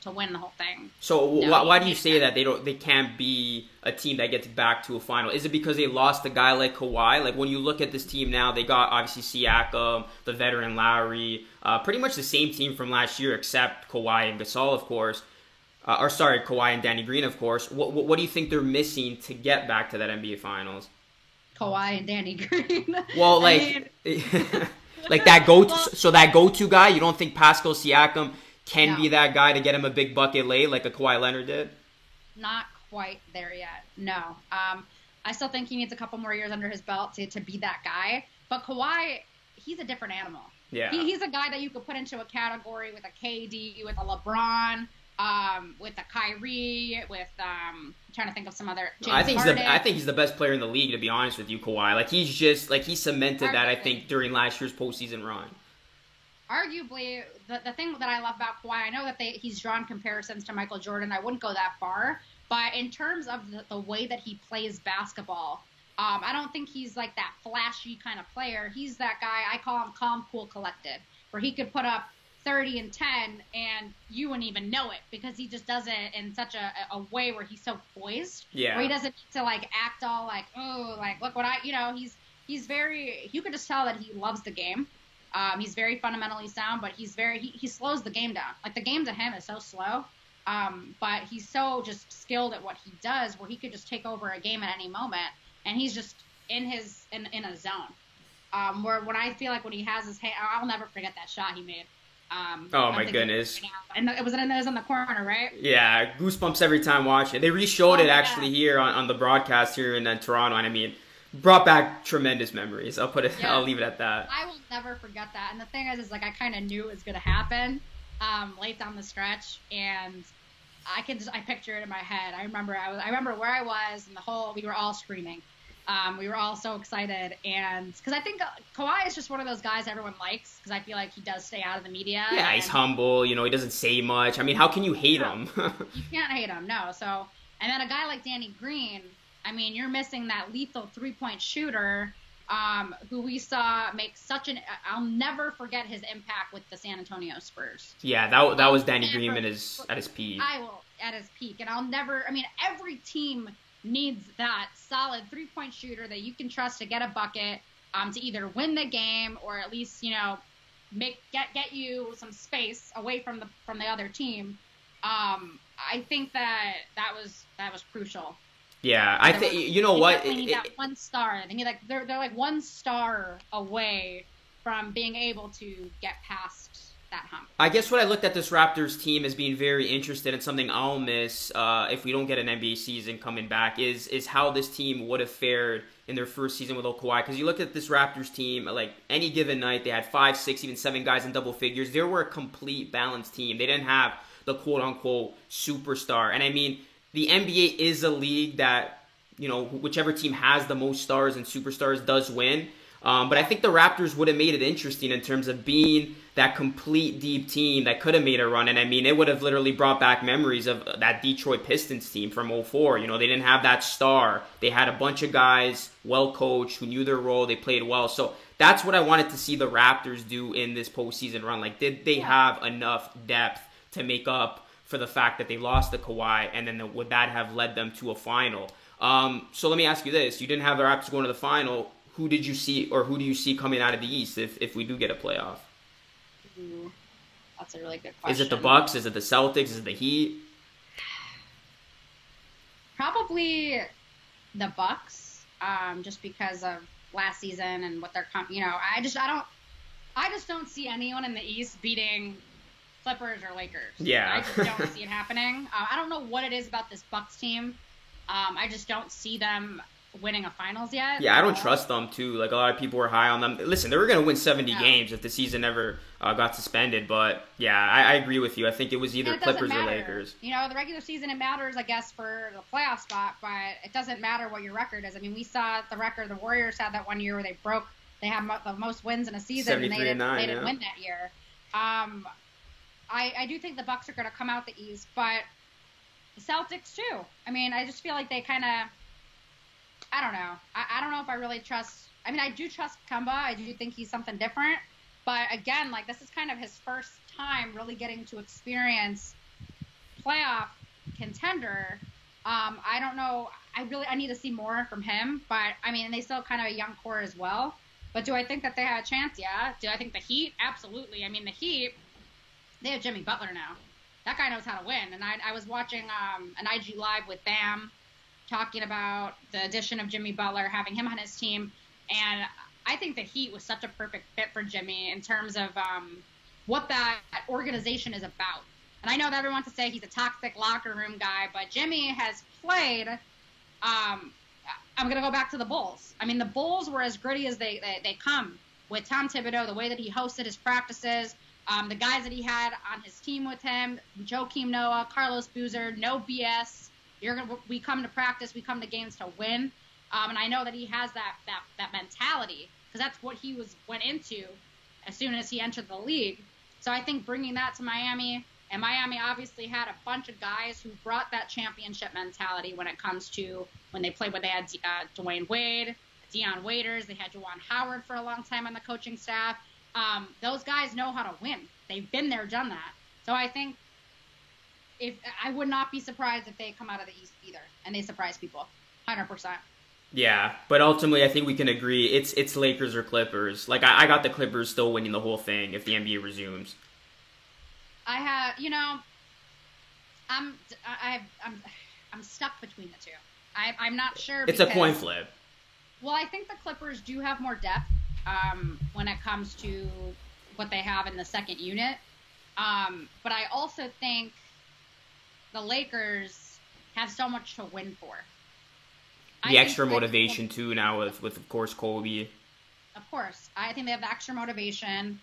to win the whole thing. So why do you say that they can't be a team that gets back to a final? Is it because they lost a guy like Kawhi? Like, when you look at this team now, they got obviously Siakam, the veteran Lowry, pretty much the same team from last year except Kawhi and Gasol, of course. Kawhi and Danny Green, of course. What do you think they're missing to get back to that NBA Finals? Kawhi and Danny Green. Well, like that go-to guy. You don't think Pascal Siakam can be that guy to get him a big bucket late like a Kawhi Leonard did? Not quite there yet. No. I still think he needs a couple more years under his belt to be that guy. But Kawhi, he's a different animal. Yeah. He's a guy that you could put into a category with a KD, with a LeBron, with a Kyrie, with I'm trying to think of some other. I think he's the best player in the league, to be honest with you, Kawhi. He cemented that, I think, during last year's postseason run. Arguably, the thing that I love about Kawhi, I know that he's drawn comparisons to Michael Jordan. I wouldn't go that far, but in terms of the way that he plays basketball, I don't think he's like that flashy kind of player. He's that guy, I call him calm, cool, collected, where he could put up 30 and 10 and you wouldn't even know it because he just does it in such a way where he's so poised. Yeah. Where he doesn't need to act all look what he's very, you could just tell that he loves the game. He's very fundamentally sound, but he slows the game down. The game to him is so slow, but he's so just skilled at what he does where he could just take over a game at any moment, and he's just in a zone. Where when I feel like when he has his hand, I'll never forget that shot he made. Oh my goodness! And it was in the corner, right? Yeah, goosebumps every time watching it. They re-showed it actually here on the broadcast here in Toronto, and I mean, brought back tremendous memories. I'll leave it at that. I will never forget that. And the thing is I kind of knew it was going to happen late down the stretch, and I picture it in my head. I remember where I was, and we were all screaming. We were all so excited, and because I think Kawhi is just one of those guys everyone likes, because I feel like he does stay out of the media. Yeah, he's humble. He doesn't say much. I mean, how can you hate him? You can't hate him, no. So, and then a guy like Danny Green, I mean, you're missing that lethal three-point shooter who we saw make I'll never forget his impact with the San Antonio Spurs. Yeah, that was Danny Green at his peak. At his peak. And every team needs that solid three-point shooter that you can trust to get a bucket, to either win the game or at least, get you some space away from the other team. I think that was crucial. Yeah, I think you know they what. definitely need that one star. They need they're like one star away from being able to get past that hump. I guess what I looked at this Raptors team as being very interested in, something I'll miss if we don't get an NBA season coming back, is how this team would have fared in their first season without Kawhi. Because you look at this Raptors team, like any given night, they had 5, 6, even 7 guys in double figures. They were a complete balanced team. They didn't have the quote-unquote superstar. And I mean, the NBA is a league that, whichever team has the most stars and superstars does win. But I think the Raptors would have made it interesting in terms of being that complete deep team that could have made a run. And I mean, it would have literally brought back memories of that Detroit Pistons team from 2004. They didn't have that star. They had a bunch of guys, well coached, who knew their role. They played well. So that's what I wanted to see the Raptors do in this postseason run. Like, did they have enough depth to make up for the fact that they lost to Kawhi? And then would that have led them to a final? So let me ask you this. You didn't have the Raptors going to the final. Who did you see, or who do you see coming out of the East if we do get a playoff? Ooh, that's a really good question. Is it the Bucks? Is it the Celtics? Is it the Heat? Probably the Bucks, just because of last season and what they're, I just don't see anyone in the East beating Clippers or Lakers. Yeah. I just don't see it happening. I don't know what it is about this Bucks team. I just don't see them winning a finals yet. Yeah, I don't trust them too. Like, a lot of people were high on them. Listen, they were going to win 70 games if the season never got suspended. But yeah, I agree with you. I think it was either Clippers or Lakers. The regular season, it matters, I guess, for the playoff spot, but it doesn't matter what your record is. I mean, we saw the record the Warriors had that one year where they had the most wins in a season, and they didn't win that year. I do think the Bucks are going to come out the East, but the Celtics too. I mean, I just feel like they kind of, I don't know. I don't know if I really trust. I mean, I do trust Kemba. I do think he's something different. But again, like, this is kind of his first time really getting to experience playoff contender. I don't know. I need to see more from him. But I mean, they still kind of a young core as well. But do I think that they have a chance? Yeah. Do I think the Heat? Absolutely. I mean, the Heat, they have Jimmy Butler now. That guy knows how to win. And I was watching an IG Live with Bam, talking about the addition of Jimmy Butler, having him on his team. And I think the Heat was such a perfect fit for Jimmy in terms of what that organization is about. And I know that everyone wants to say he's a toxic locker room guy, but Jimmy has played I'm going to go back to the Bulls. I mean, the Bulls were as gritty as they come with Tom Thibodeau, the way that he hosted his practices, the guys that he had on his team with him, Joakim Noah, Carlos Boozer, no BS. We come to practice, we come to games to win, and I know that he has that mentality because that's what he went into as soon as he entered the league. So I think bringing that to Miami, and Miami obviously had a bunch of guys who brought that championship mentality when it comes to when they played. When they had Dwayne Wade, Deion Waiters, they had Juwan Howard for a long time on the coaching staff. Those guys know how to win. They've been there, done that. So I think. I would not be surprised if they come out of the East either, and they surprise people, 100%. Yeah, but ultimately, I think we can agree it's Lakers or Clippers. Like, I got the Clippers still winning the whole thing if the NBA resumes. I'm stuck between the two. I'm not sure. It's a coin flip. Well, I think the Clippers do have more depth when it comes to what they have in the second unit, but I also think the Lakers have so much to win for. The extra motivation, too, now with, of course, Kobe. Of course. I think they have the extra motivation.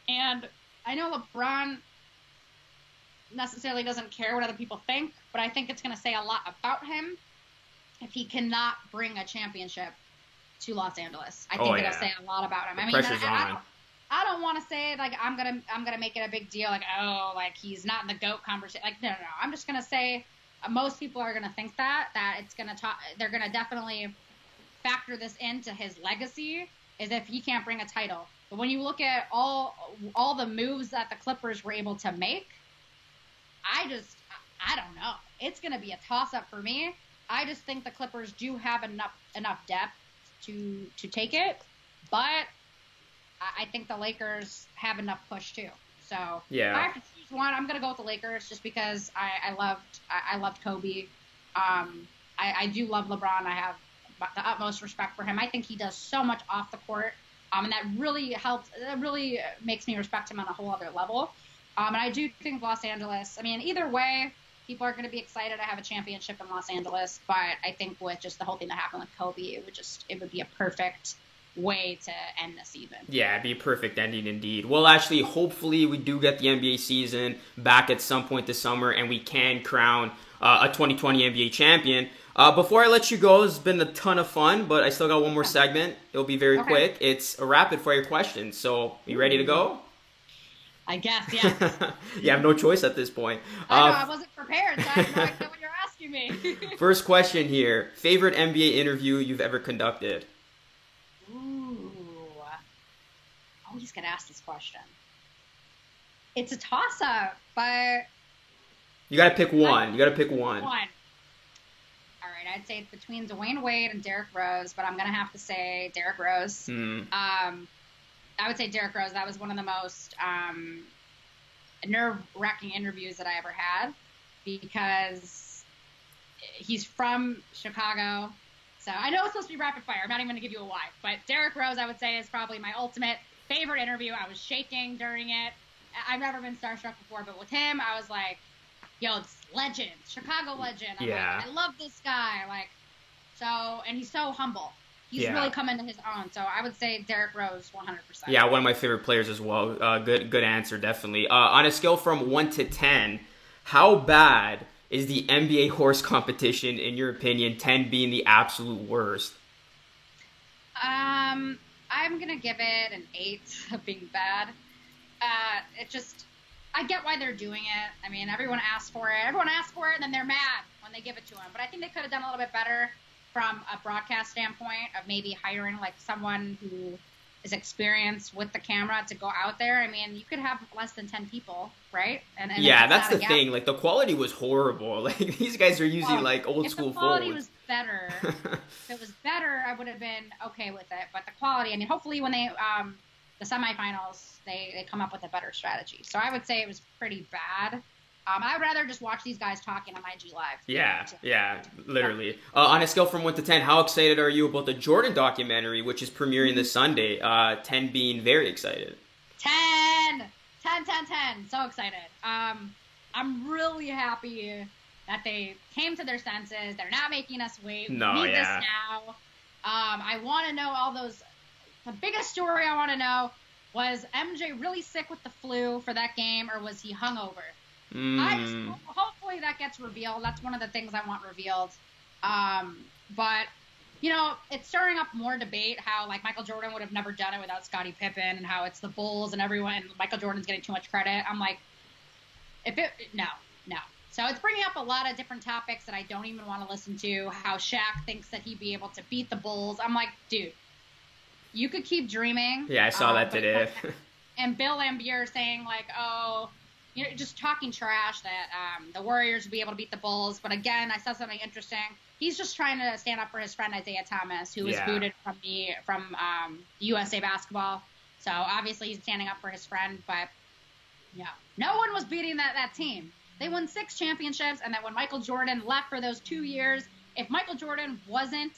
And I know LeBron necessarily doesn't care what other people think, but I think it's going to say a lot about him if he cannot bring a championship to Los Angeles. I think it'll say a lot about him. I mean, I don't want to say like I'm gonna make it a big deal, like, oh, like he's not in the GOAT conversation. Like, no. I'm just gonna say most people are gonna think that it's gonna they're gonna definitely factor this into his legacy is if he can't bring a title. But when you look at all the moves that the Clippers were able to make, I don't know. It's gonna be a toss up for me. I just think the Clippers do have enough depth to take it, but I think the Lakers have enough push too. So yeah. If I have to choose one, I'm gonna go with the Lakers just because I loved Kobe. I do love LeBron. I have the utmost respect for him. I think he does so much off the court, and that really helps. That really makes me respect him on a whole other level. And I do think Los Angeles, I mean, either way, people are going to be excited to have a championship in Los Angeles. But I think with just the whole thing that happened with Kobe, it would be a perfect way to end the season. Yeah, it'd be a perfect ending indeed. Well, actually, hopefully we do get the NBA season back at some point this summer and we can crown a 2020 NBA champion. Before I let you go, it's been a ton of fun, but I still got one more segment. It'll be very quick. It's a rapid fire question. So, you ready to go? I guess, yeah. You have no choice at this point. I know, I wasn't prepared, so I have no idea what you're asking me. First question here. Favorite NBA interview you've ever conducted? Ooh. I always get asked this question. It's a toss-up, but... You gotta pick one. One. All right, I'd say it's between Dwayne Wade and Derrick Rose, but I'm going to have to say Derrick Rose. I would say Derrick Rose. That was one of the most nerve-wracking interviews that I ever had because he's from Chicago. So I know it's supposed to be rapid fire. I'm not even going to give you a why. But Derrick Rose, I would say, is probably my ultimate favorite interview. I was shaking during it. I've never been starstruck before, but with him, I was like, yo, it's legend, Chicago legend. I'm like, I love this guy. Like, so, and he's so humble. He's really come into his own. So I would say Derrick Rose, 100%. Yeah, one of my favorite players as well. Good answer, definitely. On a scale from 1 to 10, how bad is the NBA horse competition, in your opinion, 10 being the absolute worst? I'm going to give it an 8 of being bad. I get why they're doing it. I mean, everyone asks for it. Everyone asks for it, and then they're mad when they give it to them. But I think they could have done a little bit better from a broadcast standpoint of maybe hiring like someone who is experienced with the camera to go out there. I mean, you could have less than 10 people, right? And yeah, that's the thing. Like, the quality was horrible. Like, these guys are using like old school phones. If the quality was better, if it was better, I would have been okay with it. But the quality, I mean, hopefully when they the semifinals, they come up with a better strategy. So I would say it was pretty bad. I would rather just watch these guys talking on IG Live. Yeah, literally. On a scale from 1 to 10, how excited are you about the Jordan documentary, which is premiering this Sunday? 10 being very excited. 10. So excited. I'm really happy that they came to their senses. They're not making us wait. We need this now. I want to know all those. The biggest story I want to know was MJ really sick with the flu for that game, or was he hungover? Hopefully that gets revealed. That's one of the things I want revealed. But, you know, it's stirring up more debate how, like, Michael Jordan would have never done it without Scottie Pippen, and how it's the Bulls and everyone, and Michael Jordan's getting too much credit. I'm like, no. So it's bringing up a lot of different topics that I don't even want to listen to. How Shaq thinks that he'd be able to beat the Bulls. I'm like, dude, you could keep dreaming. Yeah, I saw that today. And Bill Laimbeer saying, like, oh, you know, just talking trash that the Warriors would be able to beat the Bulls. But again, I saw something interesting. He's just trying to stand up for his friend Isaiah Thomas, who was booted from USA Basketball. So obviously he's standing up for his friend. But yeah, no one was beating that team. They won 6 championships, and then when Michael Jordan left for those 2 years, if Michael Jordan wasn't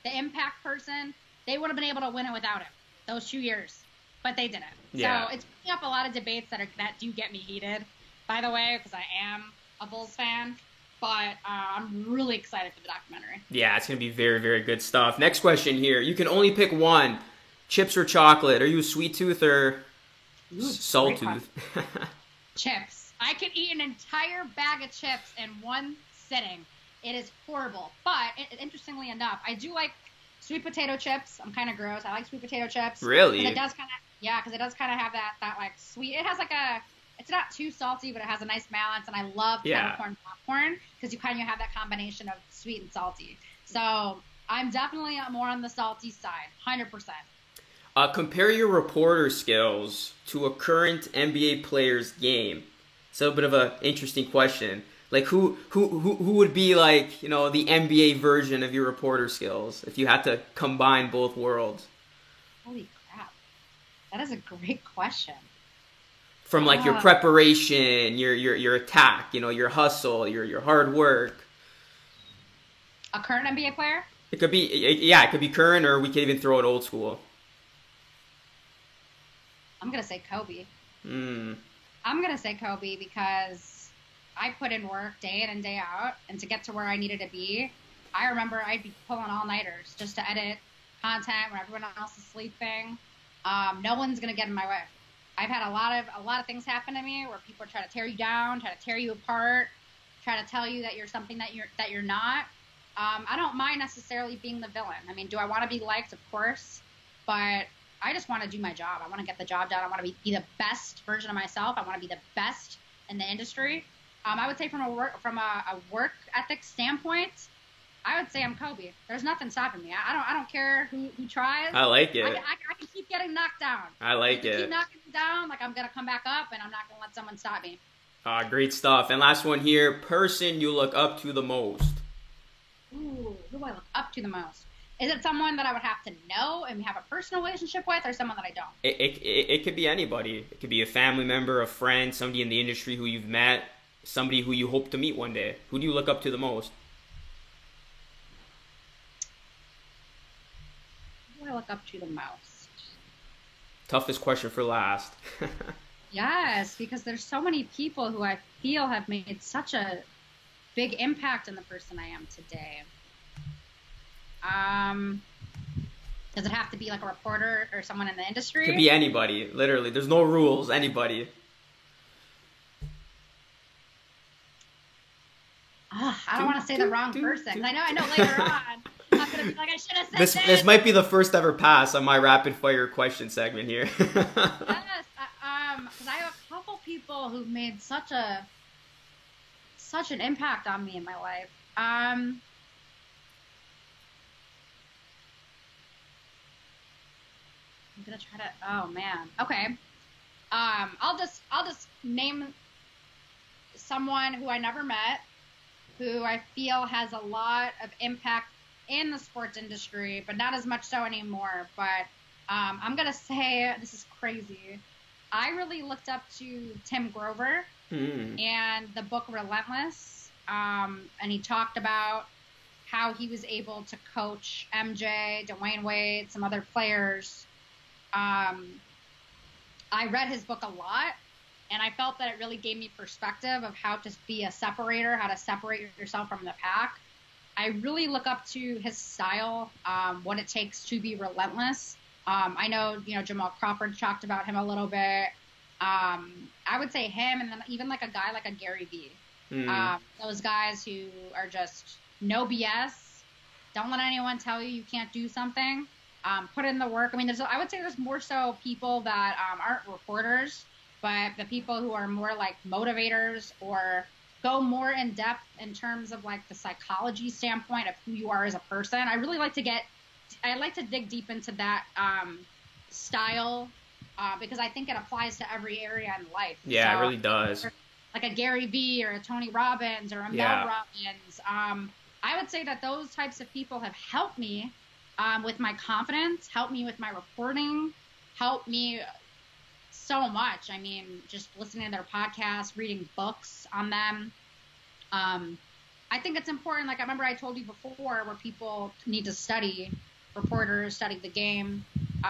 the impact person, they would have been able to win it without him those 2 years. But they didn't. Yeah. So it's bringing up a lot of debates that do get me heated, by the way, because I am a Bulls fan. But I'm really excited for the documentary. Yeah, it's going to be very, very good stuff. Next question here. You can only pick one. Chips or chocolate? Are you a sweet tooth or salt tooth? Chips. I could eat an entire bag of chips in one sitting. It is horrible. But interestingly enough, I do like sweet potato chips. I'm kind of gross. I like sweet potato chips. Really? Because it does kind of have that like sweet. It has like it's not too salty, but it has a nice balance. And I love peppercorn popcorn because you kind of have that combination of sweet and salty. So I'm definitely more on the salty side, 100%. Compare your reporter skills to a current NBA player's game. It's a bit of an interesting question. Like, who would be, like, you know, the NBA version of your reporter skills if you had to combine both worlds? Holy crap. That is a great question. From, like, your preparation, your attack, you know, your hustle, your hard work. A current NBA player? It could be, yeah, it could be current, or we could even throw it old school. I'm going to say Kobe. Hmm. I'm going to say Kobe because I put in work day in and day out, and to get to where I needed to be, I remember I'd be pulling all-nighters just to edit content when everyone else is sleeping. No one's going to get in my way. I've had a lot of things happen to me where people try to tear you down, try to tear you apart, try to tell you that you're something that you're not. I don't mind necessarily being the villain. I mean, do I want to be liked? Of course, but I just want to do my job. I want to get the job done. I want to be the best version of myself. I want to be the best in the industry. I would say from a work ethic standpoint, I would say I'm Kobe. There's nothing stopping me. I don't care who tries. I like it. I can keep getting knocked down. I like it. Keep knocking me down. Like, I'm gonna come back up, and I'm not gonna let someone stop me. Great stuff. And last one here: person you look up to the most. Ooh, who do I look up to the most? Is it someone that I would have to know and have a personal relationship with, or someone that I don't? It could be anybody. It could be a family member, a friend, somebody in the industry who you've met, somebody who you hope to meet one day. Who do you look up to the most? Who do I look up to the most? Toughest question for last. Yes, because there's so many people who I feel have made such a big impact on the person I am today. Does it have to be like a reporter or someone in the industry? Could be anybody, literally. There's no rules. Anybody. I don't want to say the wrong person. I know later on I'm gonna be like, I should have said this might be the first ever pass on my rapid fire question segment here. Yes, because I have a couple people who've made such an impact on me in my life. I'm gonna try to. Oh man. Okay. I'll just name someone who I never met, who I feel has a lot of impact in the sports industry, but not as much so anymore. But I'm gonna say, this is crazy, I really looked up to Tim Grover and the book Relentless, and he talked about how he was able to coach MJ, Dwayne Wade, some other players. I read his book a lot, and I felt that it really gave me perspective of how to be a separator, how to separate yourself from the pack. I really look up to his style, what it takes to be relentless. I know, Jamal Crawford talked about him a little bit. I would say him, and then even like a guy like a Gary Vee. Those guys who are just no BS. Don't let anyone tell you can't do something. Put in the work. I mean, I would say there's more so people that aren't reporters, but the people who are more like motivators or go more in depth in terms of like the psychology standpoint of who you are as a person. I like to dig deep into that style because I think it applies to every area in life. Yeah, so, it really does. Like a Gary Vee or a Tony Robbins or a Mel Robbins. I would say that those types of people have helped me with my confidence, helped me with my reporting, helped me so much. I mean, just listening to their podcasts, reading books on them. I think it's important. Like I remember I told you before, where people need to study, reporters study the game,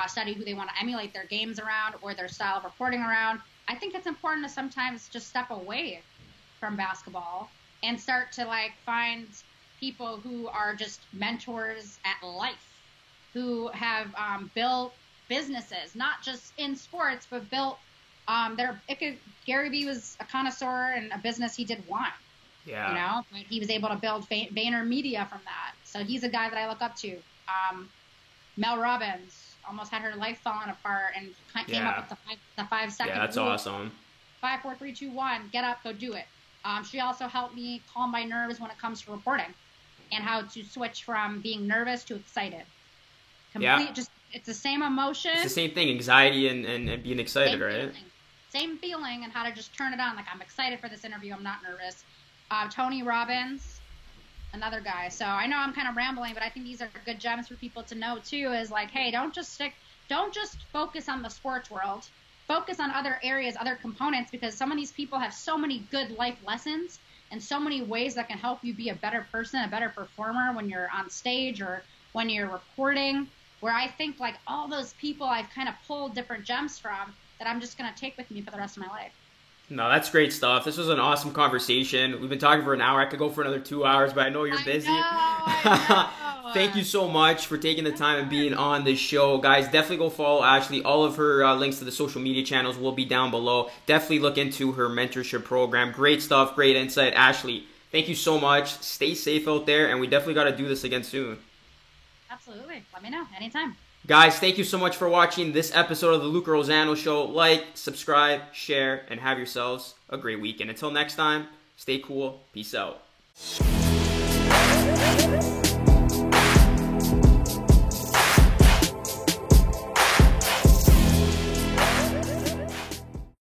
study who they want to emulate their games around or their style of reporting around. I think it's important to sometimes just step away from basketball and start to like find people who are just mentors at life, who have built businesses, not just in sports, but built Gary Vee was a connoisseur in a business he did wine. Yeah. But he was able to build VaynerMedia from that. So he's a guy that I look up to. Mel Robbins almost had her life falling apart and came up with the 5 second. Yeah, that's rule. awesome. 5, 4, 3, 2, 1. Get up, go do it. She also helped me calm my nerves when it comes to reporting and how to switch from being nervous to excited. It's the same emotion. It's the same thing, anxiety and being excited, right? Same feeling, and how to just turn it on. Like, I'm excited for this interview. I'm not nervous. Tony Robbins, another guy. So I know I'm kind of rambling, but I think these are good gems for people to know too. Is like, hey, don't just focus on the sports world. focus on other areas, other components, because some of these people have so many good life lessons and so many ways that can help you be a better person, a better performer when you're on stage or when you're reporting, where I think like all those people I've kind of pulled different gems from that I'm just going to take with me for the rest of my life. No, that's great stuff. This was an awesome conversation. We've been talking for an hour. I could go for another 2 hours, but I know you're busy. I know. Thank you so much for taking the time and being on this show. Guys, definitely go follow Ashley. All of her links to the social media channels will be down below. Definitely look into her mentorship program. Great stuff, great insight. Ashley, thank you so much. Stay safe out there, and we definitely got to do this again soon. Absolutely. Let me know anytime. Guys, thank you so much for watching this episode of the Luca Rosano Show. Like, subscribe, share, and have yourselves a great weekend. Until next time, stay cool. Peace out.